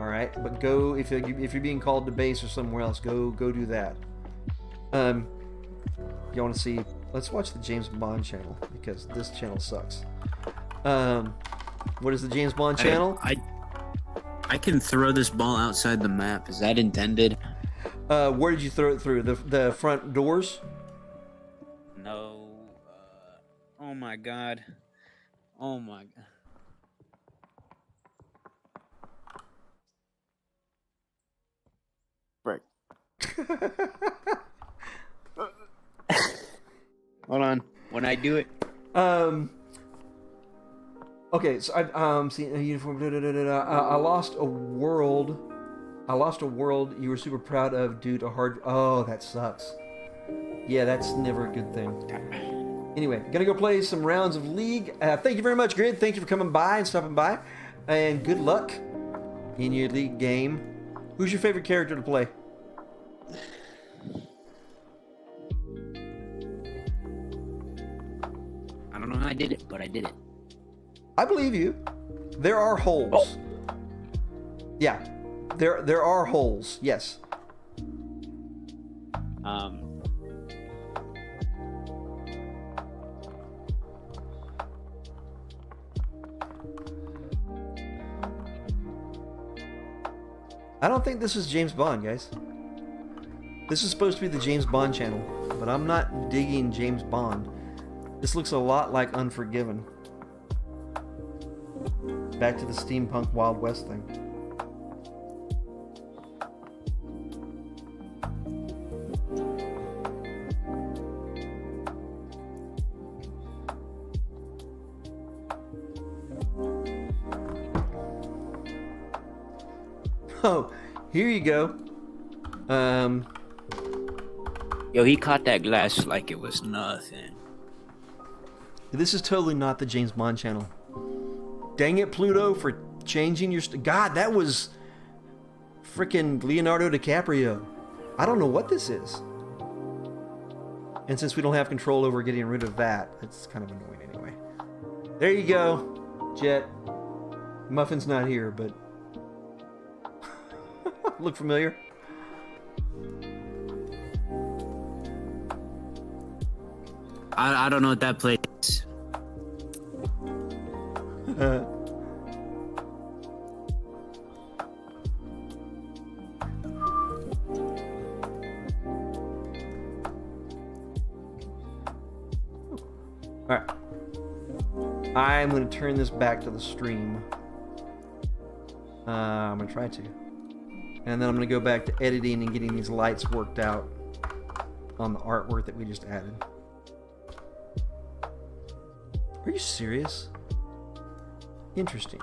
All right, but go if you're being called to base or somewhere else. Go do that. You want to see? Let's watch the James Bond channel because this channel sucks. What is the James Bond channel? I can throw this ball outside the map. Is that intended? Where did you throw it through? The front doors? No. Oh my god. Oh my god. Break. Hold on. When I do it. Okay, so I've seen a uniform. I lost a world. You were super proud of due to hard. Oh, that sucks. Yeah, that's never a good thing. Anyway, gonna go play some rounds of League. Thank you very much, Grid. Thank you for coming by and stopping by, and good luck in your League game. Who's your favorite character to play? I don't know how I did it, but I did it. I believe you. There are holes. Oh. Yeah, there are holes. Yes. I don't think this is James Bond, guys. This is supposed to be the James Bond channel, but I'm not digging James Bond. This looks a lot like Unforgiven. Back to the steampunk Wild West thing. Oh, here you go. Yo, he caught that glass like it was nothing. This is totally not the James Bond channel. Dang it, Pluto, for changing your... God, that was freaking Leonardo DiCaprio. I don't know what this is. And since we don't have control over getting rid of that, it's kind of annoying anyway. There you go, Jet. Muffin's not here, but... Look familiar? I don't know what that place is. Alright. I'm going to turn this back to the stream. I'm gonna try to. And then I'm gonna go back to editing and getting these lights worked out on the artwork that we just added. Are you serious? Interesting.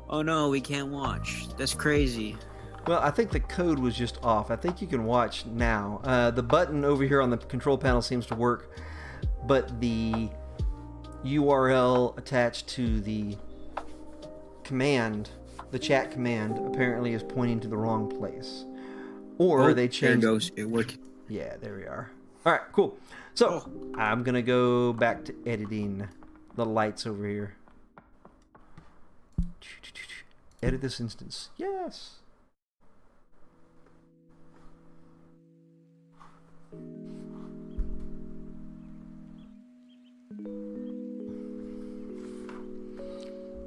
Oh no, we can't watch. That's crazy. Well, I think the code was just off. I think you can watch now. The button over here on the control panel seems to work, but the URL attached to the command, the chat command, apparently is pointing to the wrong place. Or they changed... There it goes. It worked. Yeah, there we are. All right, cool. So, I'm going to go back to editing the lights over here. Edit this instance. Yes.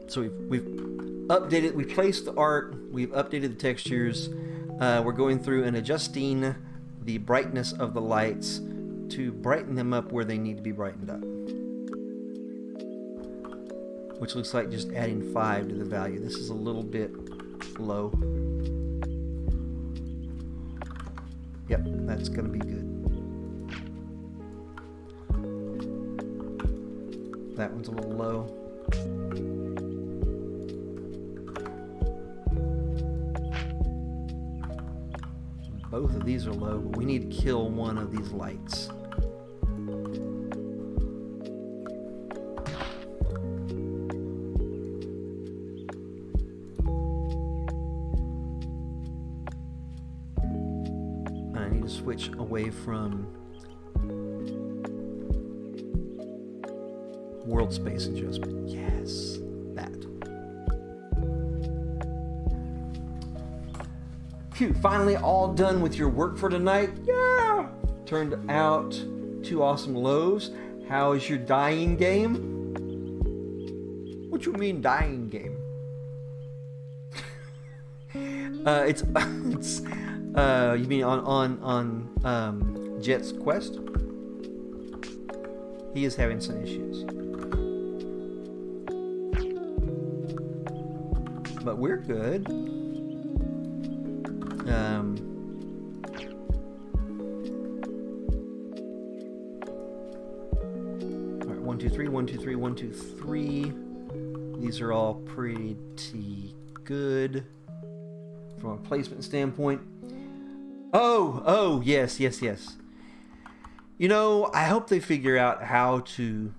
So we've updated, we placed the art, we've updated the textures. We're going through and adjusting the brightness of the lights to brighten them up where they need to be brightened up. Which looks like just adding 5 to the value. This is a little bit low. Yep, that's going to be good. That one's a little low. Both of these are low, but we need to kill one of these lights. I need to switch away from world space adjustment. Yes, that. Phew, finally all done with your work for tonight. Yeah! Turned out 2 awesome loaves. How is your dying game? What you mean dying game? It's you mean on Jet's quest? He is having some issues. But we're good. Alright, 1, 2, 3, 1, 2, 3, 1, 2, 3. These are all pretty good from a placement standpoint. Oh, yes. You know, I hope they figure out how to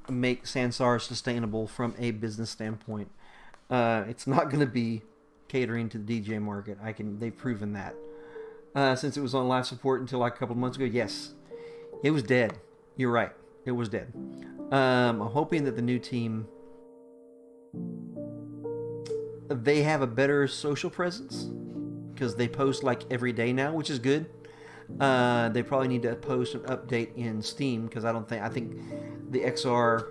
make Sansar sustainable from a business standpoint. It's not going to be catering to the DJ market. They've proven that. Since it was on live support until like a couple of months ago, yes, it was dead. You're right, it was dead. I'm hoping that the new team, they have a better social presence because they post like every day now, which is good. They probably need to post an update in Steam because I think the XR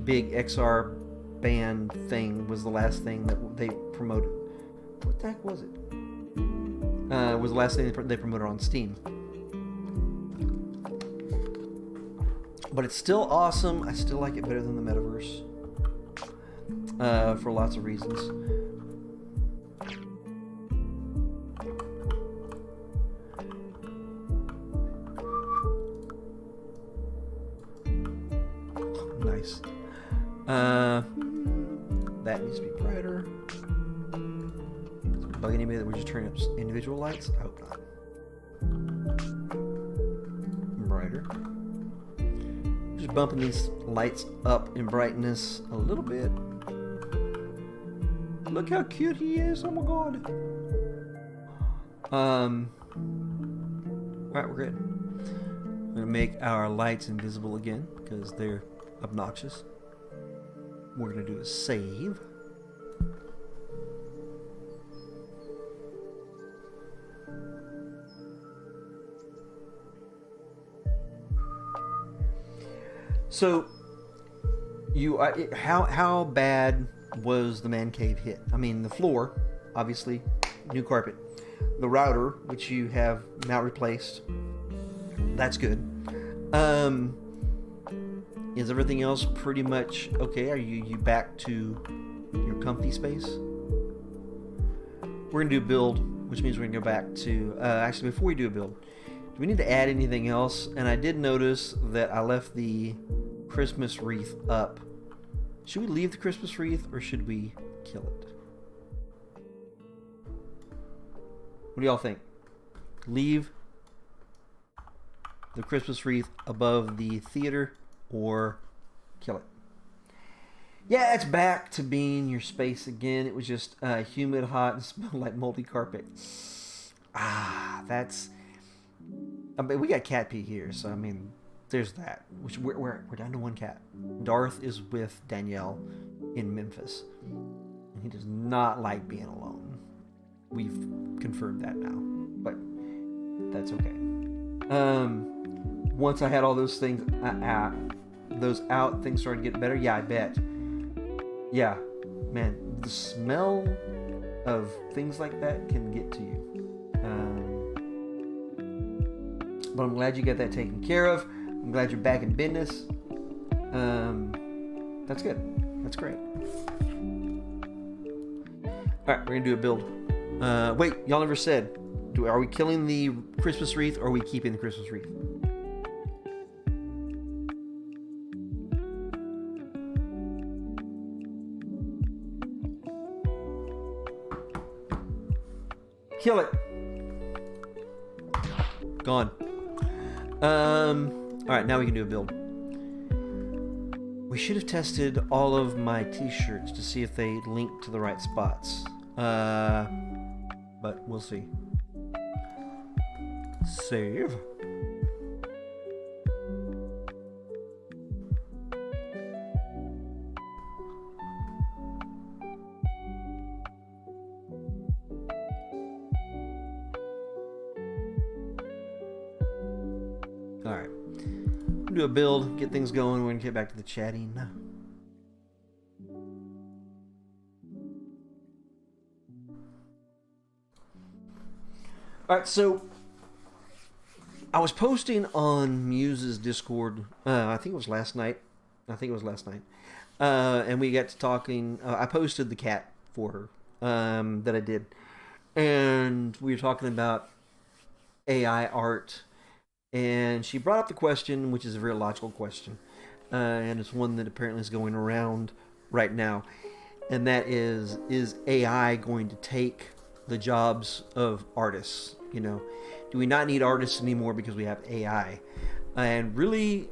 big XR band thing was the last thing that they promoted. What the heck was it? Was the last thing they promoted on Steam. But it's still awesome. I still like it better than the Metaverse. For lots of reasons. Nice. That needs to be brighter. Is it bugging anybody that we're just turning up individual lights? I hope not. Brighter. Just bumping these lights up in brightness a little bit. Look how cute he is! Oh my god. Alright, we're good. I'm gonna make our lights invisible again because they're obnoxious. We're gonna do a save. So, how bad was the man cave hit? I mean, the floor, obviously, new carpet. The router, which you have now replaced, that's good. Is everything else pretty much okay? Are you back to your comfy space? We're gonna do a build, which means we're gonna go back to actually before we do a build, do we need to add anything else? And I did notice that I left the Christmas wreath up. Should we leave the Christmas wreath or should we kill it? What do y'all think? Leave the Christmas wreath above the theater or kill it? Yeah, it's back to being your space again. It was just humid, hot, and smelled like moldy carpet. That's... I mean, we got cat pee here, so I mean, there's that. Which we're down to one cat. Darth is with Danielle in Memphis. And he does not like being alone. We've confirmed that now, but that's okay. Once I had all those things out, things started getting better. Yeah, I bet. Yeah, man, the smell of things like that can get to you. But I'm glad you got that taken care of. I'm glad you're back in business. That's good. That's great. All right, we're gonna do a build. Wait, y'all never said. Are we killing the Christmas wreath or are we keeping the Christmas wreath? Kill it. Gone. Alright, now we can do a build. We should have tested all of my t-shirts to see if they link to the right spots. But we'll see. Save. Alright. We'll do a build, get things going, we're gonna get back to the chatting. Alright, so I was posting on Muse's Discord, I think it was last night. And we got to talking, I posted the cat for her, that I did. And we were talking about AI art. And she brought up the question, which is a very logical question. And it's one that apparently is going around right now. And that is AI going to take the jobs of artists? You know, do we not need artists anymore because we have AI? And really,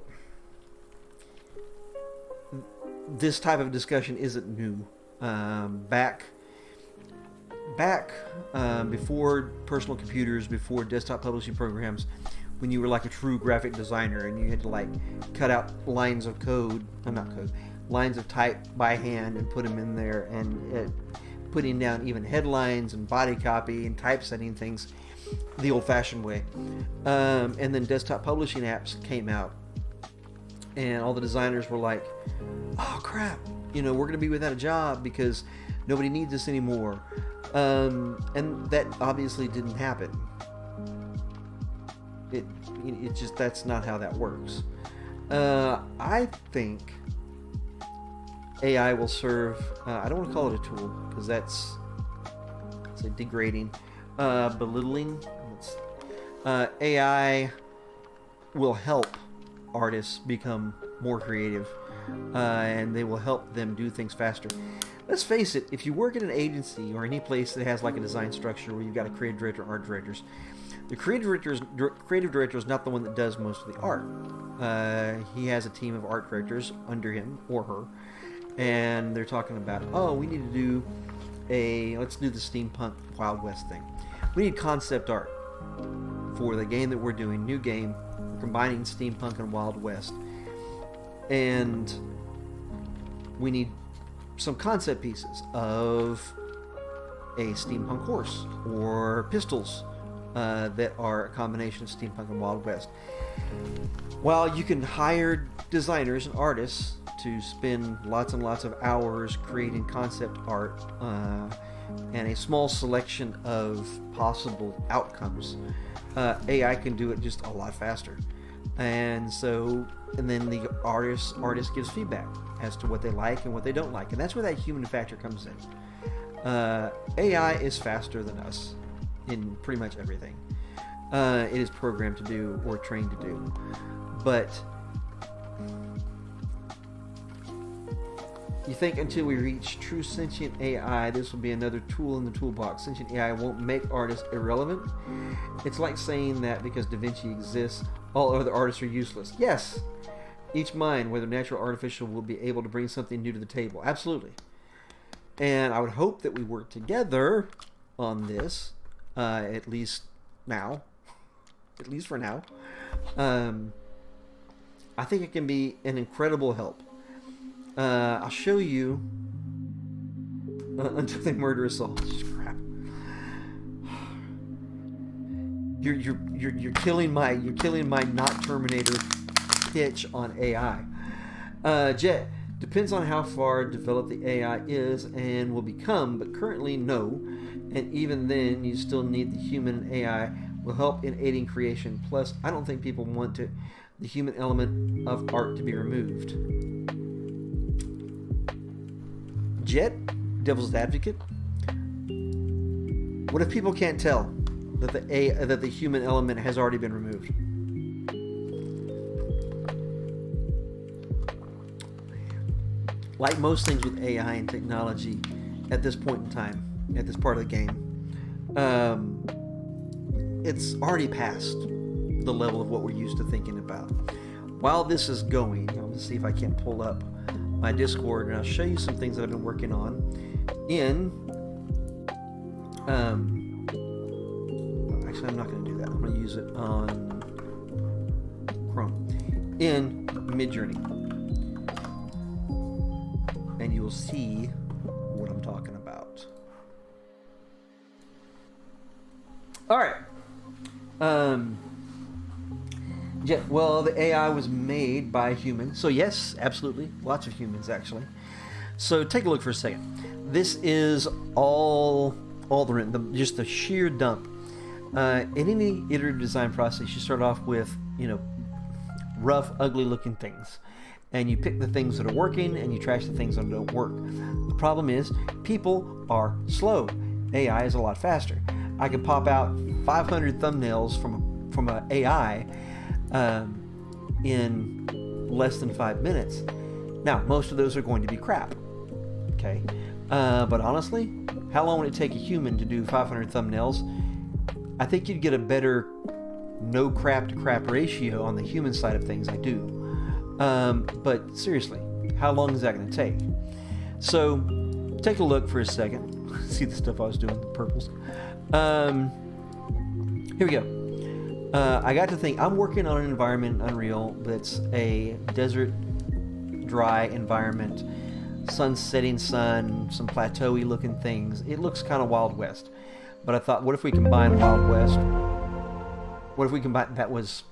this type of discussion isn't new. Back before personal computers, before desktop publishing programs, when you were like a true graphic designer and you had to like cut out lines of lines of type by hand and put them in there, and putting down even headlines and body copy and typesetting things the old-fashioned way. And then desktop publishing apps came out, and all the designers were like, "Oh crap, you know, we're gonna be without a job because nobody needs us anymore." And that obviously didn't happen. It just, that's not how that works. I think AI will serve, I don't want to call it a tool because that's degrading, belittling. AI will help artists become more creative, and they will help them do things faster. Let's face it, if you work at an agency or any place that has like a design structure where you've got a creative director, art directors, the creative director is not the one that does most of the art. He has a team of art directors under him or her, and they're talking about, oh, we need to do let's do the steampunk Wild West thing. We need concept art for the game that we're doing, new game, combining steampunk and Wild West. And we need some concept pieces of a steampunk horse or pistols that are a combination of steampunk and Wild West. Well, you can hire designers and artists to spend lots and lots of hours creating concept art and a small selection of possible outcomes. AI can do it just a lot faster. And then the artist gives feedback as to what they like and what they don't like, and that's where that human factor comes in. AI is faster than us in pretty much everything. It is programmed to do or trained to do, but you think until we reach true sentient AI, this will be another tool in the toolbox. Sentient AI won't make artists irrelevant. It's like saying that because Da Vinci exists, all other artists are useless. Yes, each mind, whether natural or artificial, will be able to bring something new to the table. Absolutely. And I would hope that we work together on this, at least now. At least for now. I think it can be an incredible help. I'll show you until they murder us all. Crap. You're killing my not Terminator pitch on AI. Jet, depends on how far developed the AI is and will become, but currently no. And even then, you still need the human and AI will help in aiding creation. Plus, I don't think people want the human element of art to be removed. Jet, devil's advocate. What if people can't tell that the human element has already been removed? Like most things with AI and technology, at this point in time, at this part of the game, it's already past the level of what we're used to thinking about. While this is going, I'm going to see if I can't pull up my Discord, and I'll show you some things that I've been working on in actually I'm not going to do that. I'm going to use it on Chrome in Midjourney, and you will see what I'm talking about. All right. Yeah, well, the AI was made by humans. So yes, absolutely. Lots of humans, actually. So take a look for a second. This is all just the sheer dump. In any iterative design process, you start off with, rough, ugly looking things. And you pick the things that are working and you trash the things that don't work. The problem is people are slow. AI is a lot faster. I can pop out 500 thumbnails from an AI in less than 5 minutes. Now, most of those are going to be crap. Okay, but honestly, how long would it take a human to do 500 thumbnails? I think you'd get a better no crap to crap ratio on the human side of things. I do. But seriously, how long is that going to take? So take a look for a second. See the stuff I was doing, the purples. Here we go. I got to think, I'm working on an environment in Unreal that's a desert, dry environment, sun setting sun, some plateau-y looking things. It looks kind of Wild West. But I thought, what if we combine Wild West? What if we combine, that was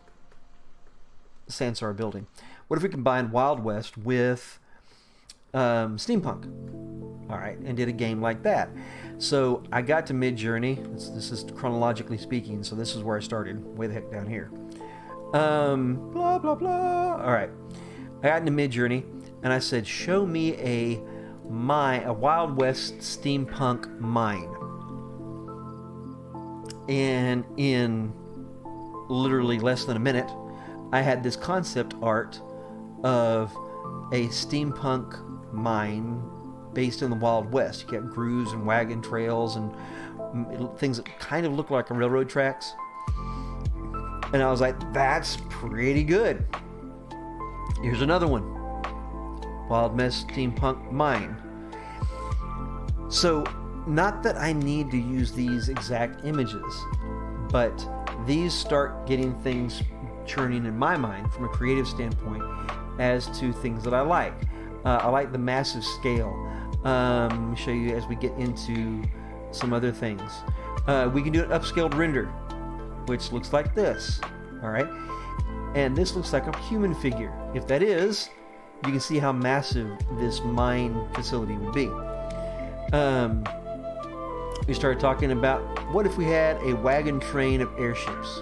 Sansar building. What if we combined Wild West with steampunk? All right, and did a game like that. So I got to Midjourney. This is chronologically speaking, so this is where I started, way the heck down here. Blah, blah, blah. All right, I got into Midjourney, and I said, show me a Wild West steampunk mine. And in literally less than a minute, I had this concept art of a steampunk mine based in the Wild West. You got grooves and wagon trails and things that kind of look like railroad tracks. And I was like, that's pretty good. Here's another one. Wild West steampunk mine. So, not that I need to use these exact images, but these start getting things churning in my mind from a creative standpoint as to things that I like. I like the massive scale. Let me show you as we get into some other things. We can do an upscaled render, which looks like this. All right, and this looks like a human figure. If that is, you can see how massive this mine facility would be. We started talking about, what if we had a wagon train of airships?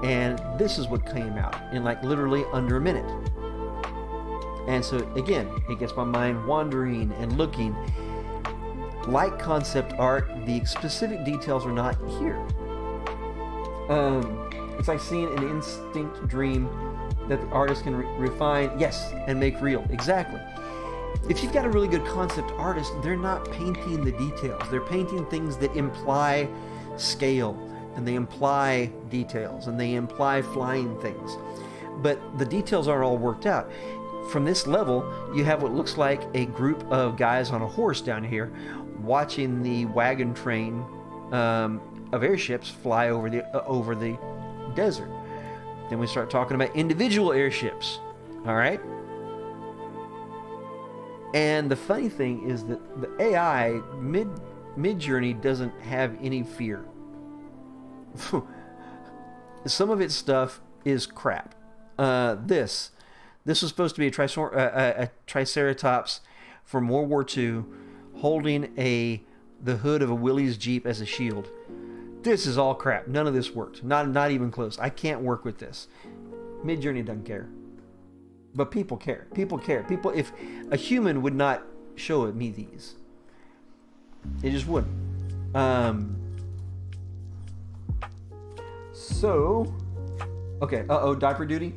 And this is what came out in like literally under a minute. And so again, it gets my mind wandering and looking. Like concept art, the specific details are not here. It's like seeing an instinct dream that the artist can refine, yes, and make real. Exactly. If you've got a really good concept artist, they're not painting the details. They're painting things that imply scale, and they imply details, and they imply flying things. But the details aren't all worked out. From this level, you have what looks like a group of guys on a horse down here watching the wagon train of airships fly over the desert. Then we start talking about individual airships. All right? And the funny thing is that the AI Midjourney doesn't have any fear. Some of its stuff is crap. This was supposed to be a Triceratops from World War II holding the hood of a Willys Jeep as a shield. This is all crap. None of this worked. Not even close. I can't work with this. Midjourney doesn't care. But people care. People care. If a human would not show me these. It just wouldn't. So, okay. Diaper duty.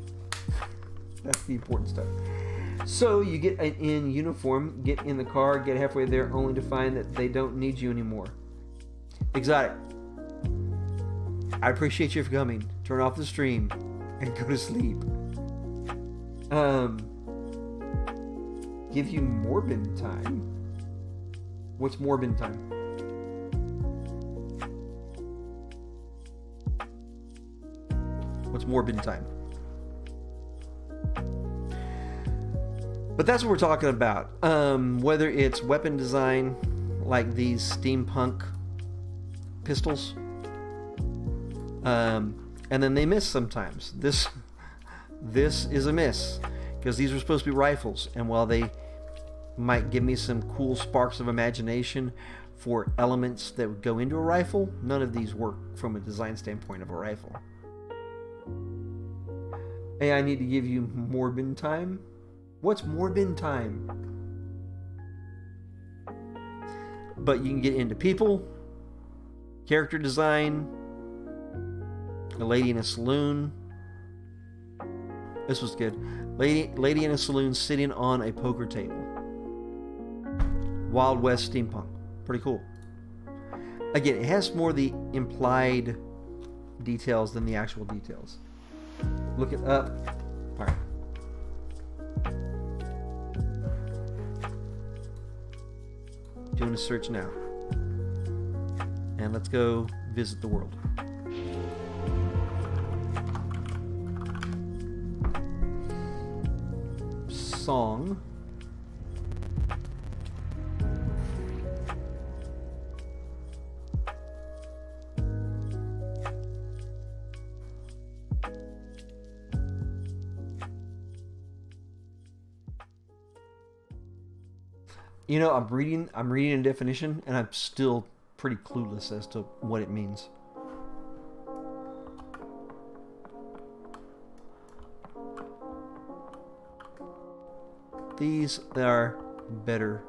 That's the important stuff. So you get in uniform, get in the car, get halfway there, only to find that they don't need you anymore. Exotic. I appreciate you for coming. Turn off the stream and go to sleep. Give you Morbin time. What's Morbin time? What's Morbin time? But that's what we're talking about. Whether it's weapon design, like these steampunk pistols, and then they miss sometimes. This is a miss, because these were supposed to be rifles, and while they might give me some cool sparks of imagination for elements that would go into a rifle, none of these work from a design standpoint of a rifle. Hey, I need to give you Morbin time. What's Morbin time? But you can get into people, character design, a lady in a saloon. This was good. Lady in a saloon sitting on a poker table. Wild West steampunk. Pretty cool. Again, it has more the implied details than the actual details. Look it up. All right. Doing a search now. And let's go visit the world. Song. You know, I'm reading a definition, and I'm still pretty clueless as to what it means. These are better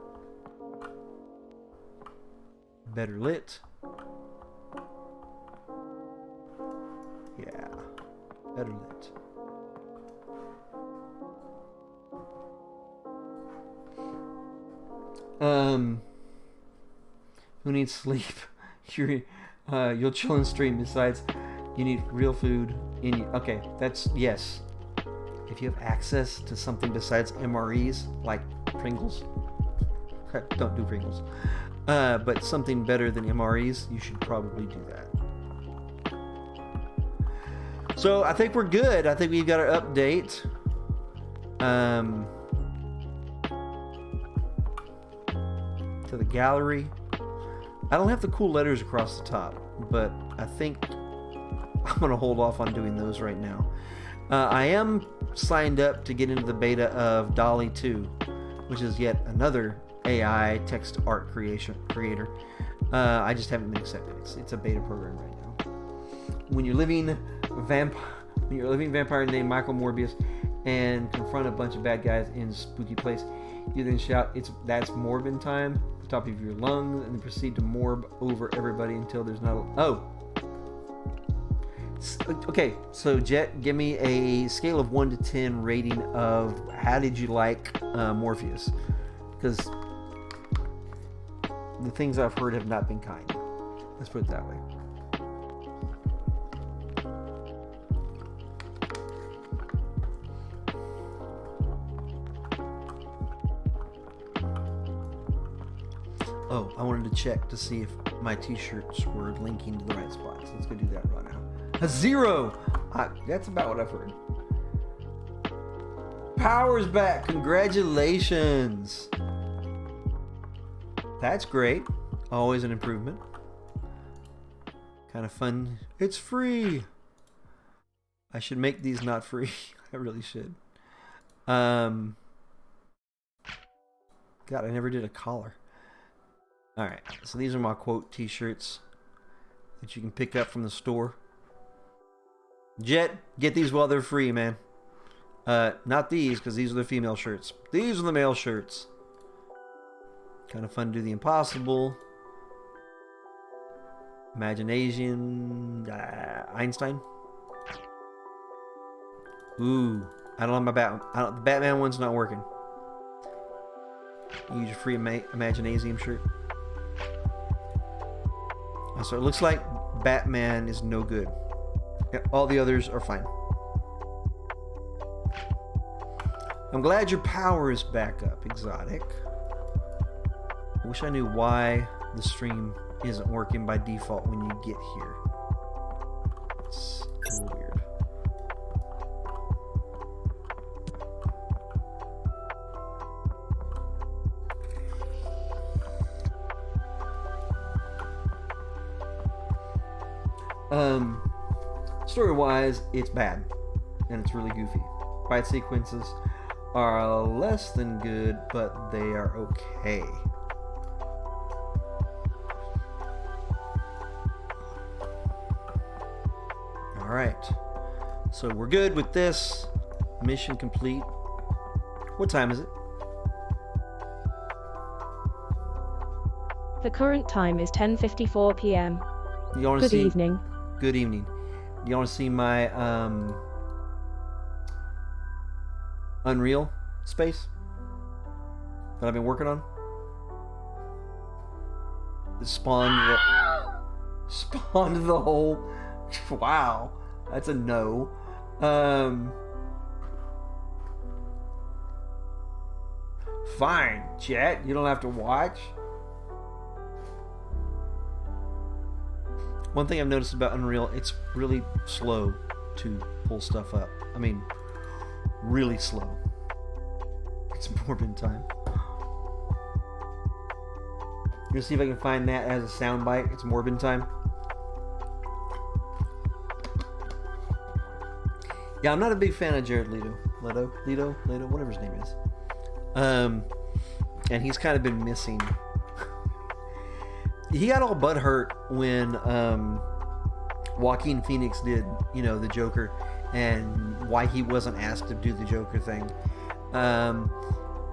lit. Yeah, better lit. Who needs sleep? You'll chill and stream. Besides, you need real food in you. Okay, that's yes. If you have access to something besides MREs, like Pringles, don't do Pringles, but something better than MREs, you should probably do that. So I think we're good. I think we've got our update. To the gallery. I don't have the cool letters across the top, but I think I'm going to hold off on doing those right now. I am signed up to get into the beta of DALL-E 2, which is yet another AI text art creator. I just haven't been accepted. It's a beta program right now. when you're living vampire named Michael Morbius and confront a bunch of bad guys in a spooky place, you then shout, that's Morbin time, at the top of your lungs, and then proceed to morb over everybody until there's not okay, so Jet, give me a scale of 1 to 10 rating of how did you like Morpheus? Because the things I've heard have not been kind. Let's put it that way. Oh, I wanted to check to see if my t-shirts were linking to the right spots. Let's go do that right now. A 0! That's about what I've heard. Power's back! Congratulations! That's great. Always an improvement. Kind of fun. It's free! I should make these not free. I really should. God, I never did a collar. Alright, so these are my quote t-shirts that you can pick up from the store. Jet, get these while they're free, man. Not these, because these are the female shirts. These are the male shirts. Kind of fun to do the impossible. Imaginasium. Einstein. Ooh, I don't have my the Batman one's not working. Use your free Imaginasium shirt. So it looks like Batman is no good. All the others are fine. I'm glad your power is back up, Exotic. I wish I knew why the stream isn't working by default when you get here. It's a little weird. Story-wise, it's bad, and it's really goofy. Fight sequences are less than good, but they are okay. Alright, so we're good with this. Mission complete. What time is it? The current time is 10:54 p.m. You want to Good see? evening. Good evening. You want to see my Unreal space that I've been working on? It spawned the whole. Wow, that's a no. Fine, Jet. You don't have to watch. One thing I've noticed about Unreal, it's really slow to pull stuff up. I mean, really slow. It's Morbin time. I'm gonna see if I can find that as a soundbite. It's Morbin time. Yeah, I'm not a big fan of Jared Leto, whatever his name is. And he's kind of been missing. He got all butthurt when Joaquin Phoenix did, the Joker, and why he wasn't asked to do the Joker thing. And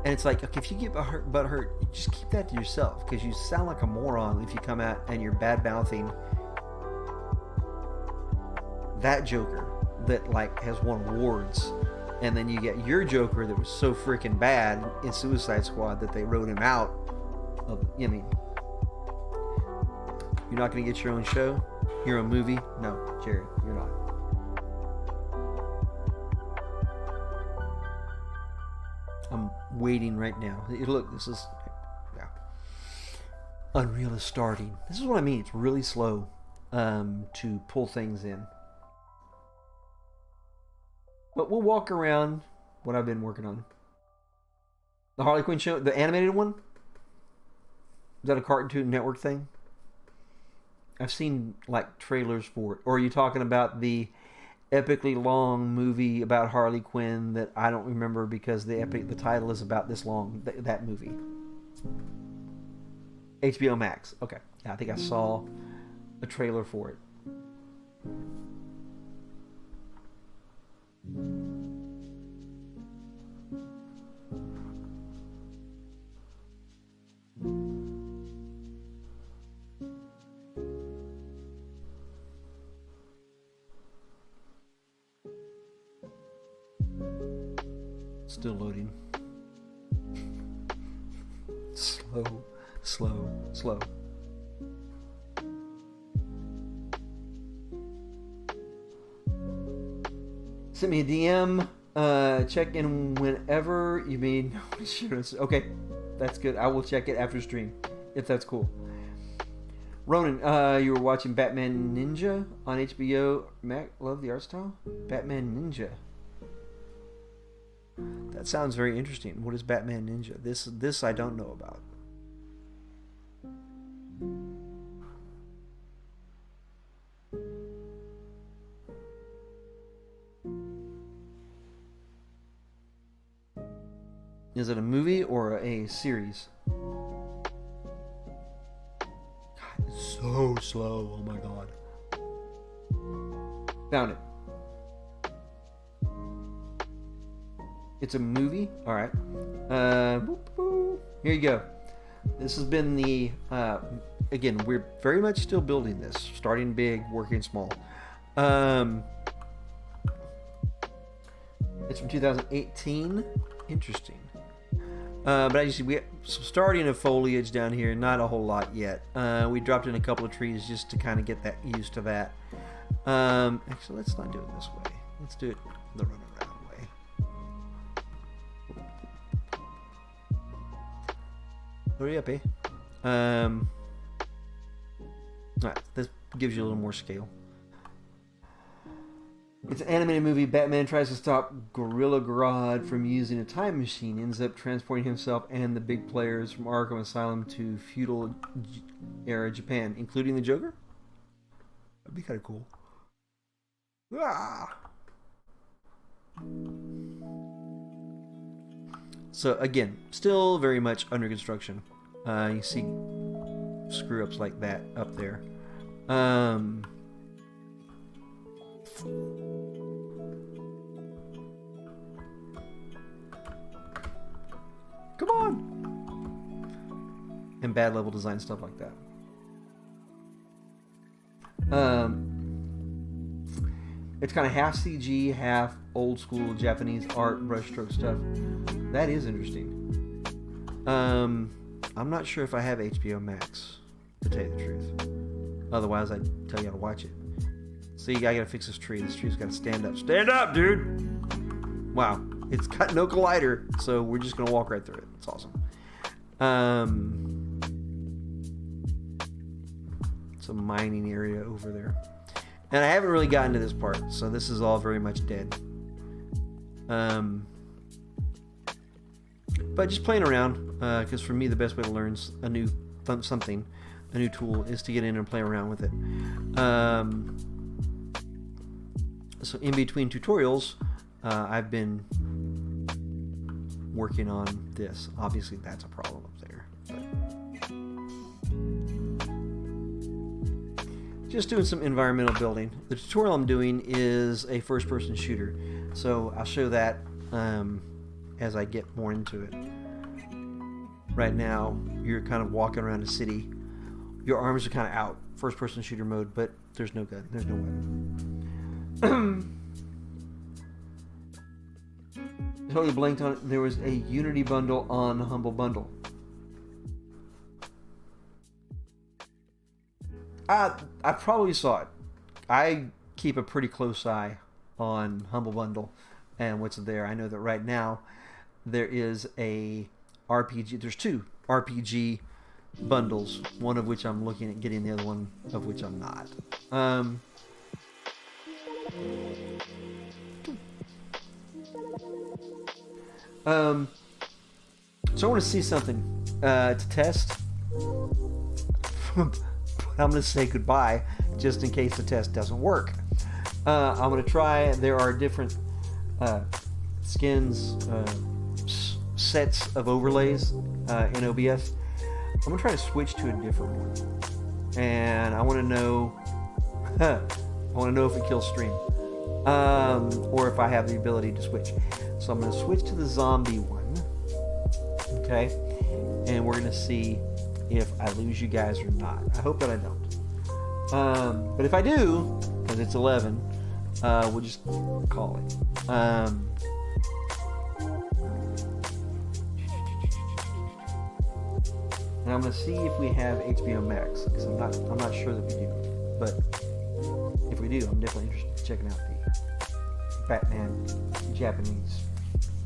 it's like, okay, if you get butthurt, just keep that to yourself, because you sound like a moron if you come out and you're bad-mouthing that Joker that has won awards, and then you get your Joker that was so freaking bad in Suicide Squad that they wrote him out of. You're not going to get your own show, your own movie? No, Jared, you're not. I'm waiting right now. Look, this is. Yeah. Unreal is starting. This is what I mean. It's really slow to pull things in. But we'll walk around what I've been working on. The Harley Quinn show, the animated one? Is that a Cartoon Network thing? I've seen trailers for it. Or are you talking about the epically long movie about Harley Quinn that I don't remember because the title is about this long? That movie. HBO Max. Okay. Yeah, I think I saw a trailer for it. Still loading. Slow, slow, slow. Send me a DM. Check in whenever you mean. Okay, that's good. I will check it after stream, if that's cool. Ronan, you were watching Batman Ninja on HBO. Mac, love the art style. Batman Ninja. That sounds very interesting. What is Batman Ninja? This I don't know about. Is it a movie or a series? God, it's so slow. Oh my god. Found it. It's a movie? Alright. Here you go. This has been the... again, we're very much still building this. Starting big, working small. It's from 2018. Interesting. But as you see, we have some starting of foliage down here. Not a whole lot yet. We dropped in a couple of trees just to kind of get that used to that. Actually, let's not do it this way. Let's do it the runaround way. Hurry up, eh? Alright, this gives you a little more scale. It's an animated movie. Batman tries to stop Gorilla Grodd from using a time machine, ends up transporting himself and the big players from Arkham Asylum to feudal era Japan, including the Joker? That'd be kind of cool. Ah! So again, still very much under construction. You see screw ups like that up there. Come on! And bad level design, stuff like that. It's kind of half CG, half old school Japanese art, brushstroke stuff. That is interesting. I'm not sure if I have HBO Max, to tell you the truth. Otherwise, I'd tell you how to watch it. See, I gotta fix this tree. This tree's gotta stand up. Stand up, dude! Wow. It's got no collider, so we're just gonna walk right through it. It's awesome. It's a mining area over there. And I haven't really gotten to this part, so this is all very much dead. But just playing around, because for me the best way to learn a new something, a new tool, is to get in and play around with it. So in between tutorials, I've been working on this. Obviously that's a problem up there. But just doing some environmental building. The tutorial I'm doing is a first-person shooter, so I'll show that as I get more into it. Right now, you're kind of walking around a city. Your arms are kind of out, first-person shooter mode, but there's no gun, there's no weapon. Totally blanked on it. There was a Unity bundle on Humble Bundle. I probably saw it. I keep a pretty close eye on Humble Bundle and what's there. I know that right now there is a RPG. There's two RPG bundles, one of which I'm looking at getting, the other one of which I'm not. So I want to see something to test. But I'm going to say goodbye just in case the test doesn't work. I'm going to try. There are different skins, sets of overlays in OBS. I'm going to try to switch to a different one, and I want to know. I want to know if it kills stream. or if I have the ability to switch. So I'm going to switch to the zombie one. Okay, and we're going to see if I lose you guys or not. I hope that I don't. But if I do, because it's 11, we'll just call it. And I'm going to see if we have HBO Max, because I'm not sure that we do. But if we do, I'm definitely interested in checking out the Batman Japanese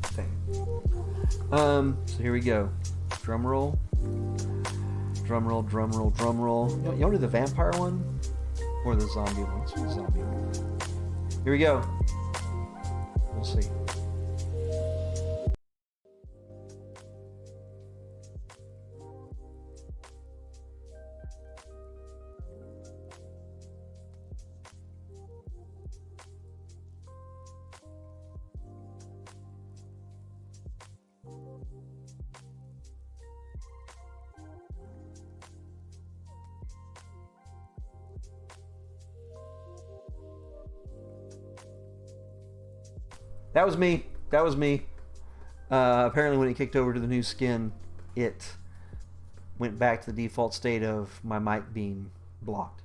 thing. So here we go. Drum roll. Drum roll, drum roll, drum roll. You want to do the vampire one? Or the zombie one? Let's do the zombie one. Here we go. We'll see. That was me. That was me. Apparently when it kicked over to the new skin, it went back to the default state of my mic being blocked.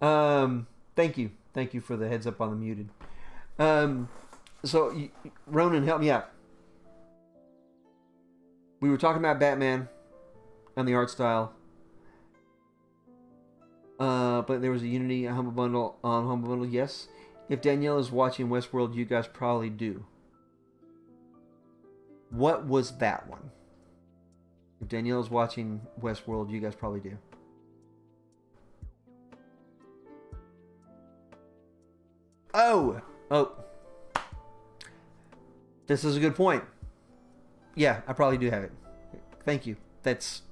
Thank you. Thank you for the heads up on the muted. So, Ronan, help me out. We were talking about Batman and the art style. But there was a Unity Humble Bundle on Humble Bundle, yes. If Danielle is watching Westworld, you guys probably do. What was that one? If Danielle is watching Westworld, you guys probably do. Oh! This is a good point. Yeah, I probably do have it. Thank you. That's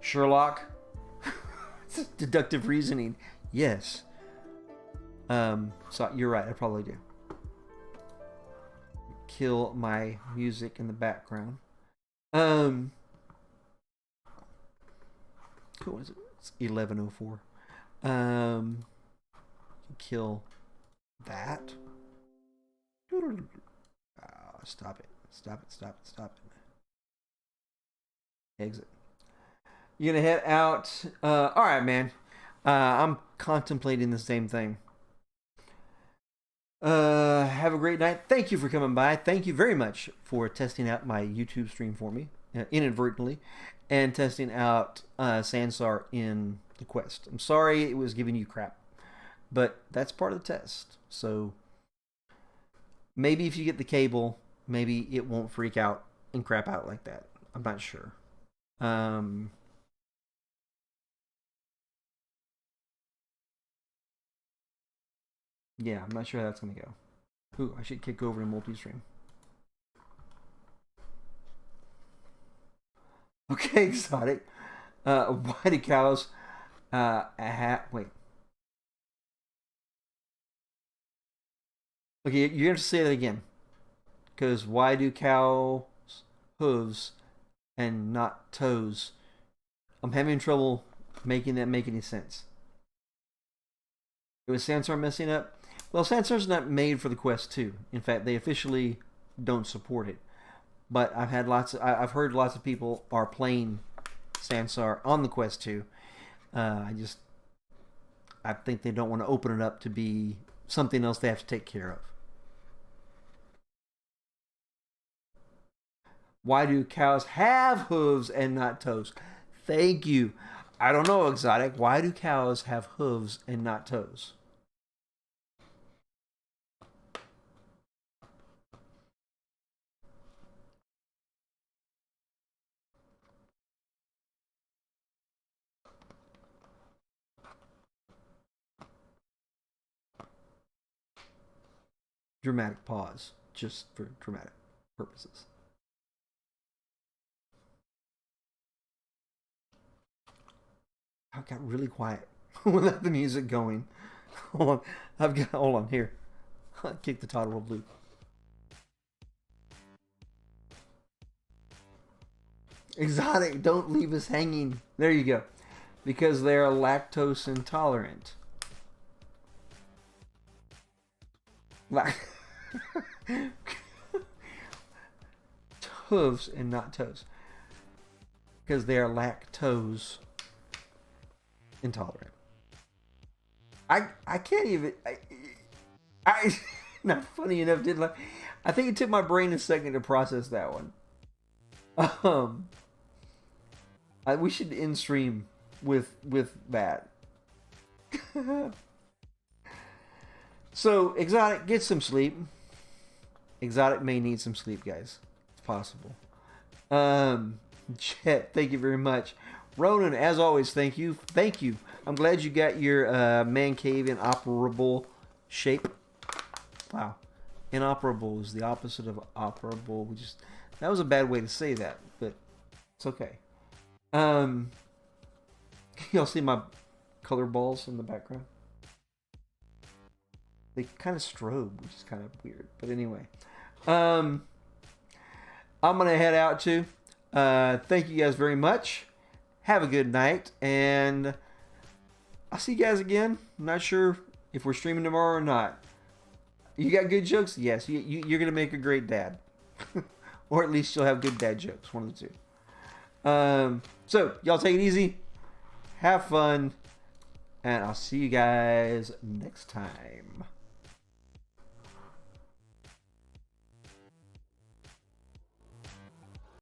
Sherlock. Deductive reasoning. Yes. So you're right, I probably do. Kill my music in the background. Cool, is it? It's 11:04. Kill that. Stop it. Stop it, stop it, stop it. Exit. You're gonna head out. Alright, man. I'm contemplating the same thing. Have a great night. Thank you for coming by. Thank you very much for testing out my YouTube stream for me, inadvertently, and testing out Sansar in the Quest. I'm sorry it was giving you crap, but that's part of the test. So maybe if you get the cable, maybe it won't freak out and crap out like that. I'm not sure. Yeah, I'm not sure how that's going to go. Ooh, I should kick over to multi-stream. Okay, exotic. Why do cows wait. Okay, you're going to say that again. Because why do cows hooves and not toes? I'm having trouble making that make any sense. It was Sansar messing up? Well, Sansar's not made for the Quest 2. In fact, they officially don't support it. But I've heard lots of people are playing Sansar on the Quest 2. I think they don't want to open it up to be something else they have to take care of. Why do cows have hooves and not toes? Thank you. I don't know, exotic. Why do cows have hooves and not toes? Dramatic pause, just for dramatic purposes. I got really quiet without the music going. Hold on, hold on here. Kick the toddler blue. Exotic, don't leave us hanging. There you go. Because they're lactose intolerant. Like hooves and not toes. Because they are lactose intolerant. I can't even I not funny enough, did like I think it took my brain a second to process that one. We should end stream with that. So, Exotic, get some sleep. Exotic may need some sleep, guys. It's possible. Chet, thank you very much. Ronan, as always, thank you. Thank you. I'm glad you got your man cave in operable shape. Wow. Inoperable is the opposite of operable. That was a bad way to say that, but it's okay. Y'all see my color balls in the background? They kind of strobe, which is kind of weird. But anyway, I'm gonna head out too. Thank you guys very much. Have a good night, and I'll see you guys again. I'm not sure if we're streaming tomorrow or not. You got good jokes? Yes. You're gonna make a great dad, or at least you'll have good dad jokes. One of the two. So y'all take it easy. Have fun, and I'll see you guys next time.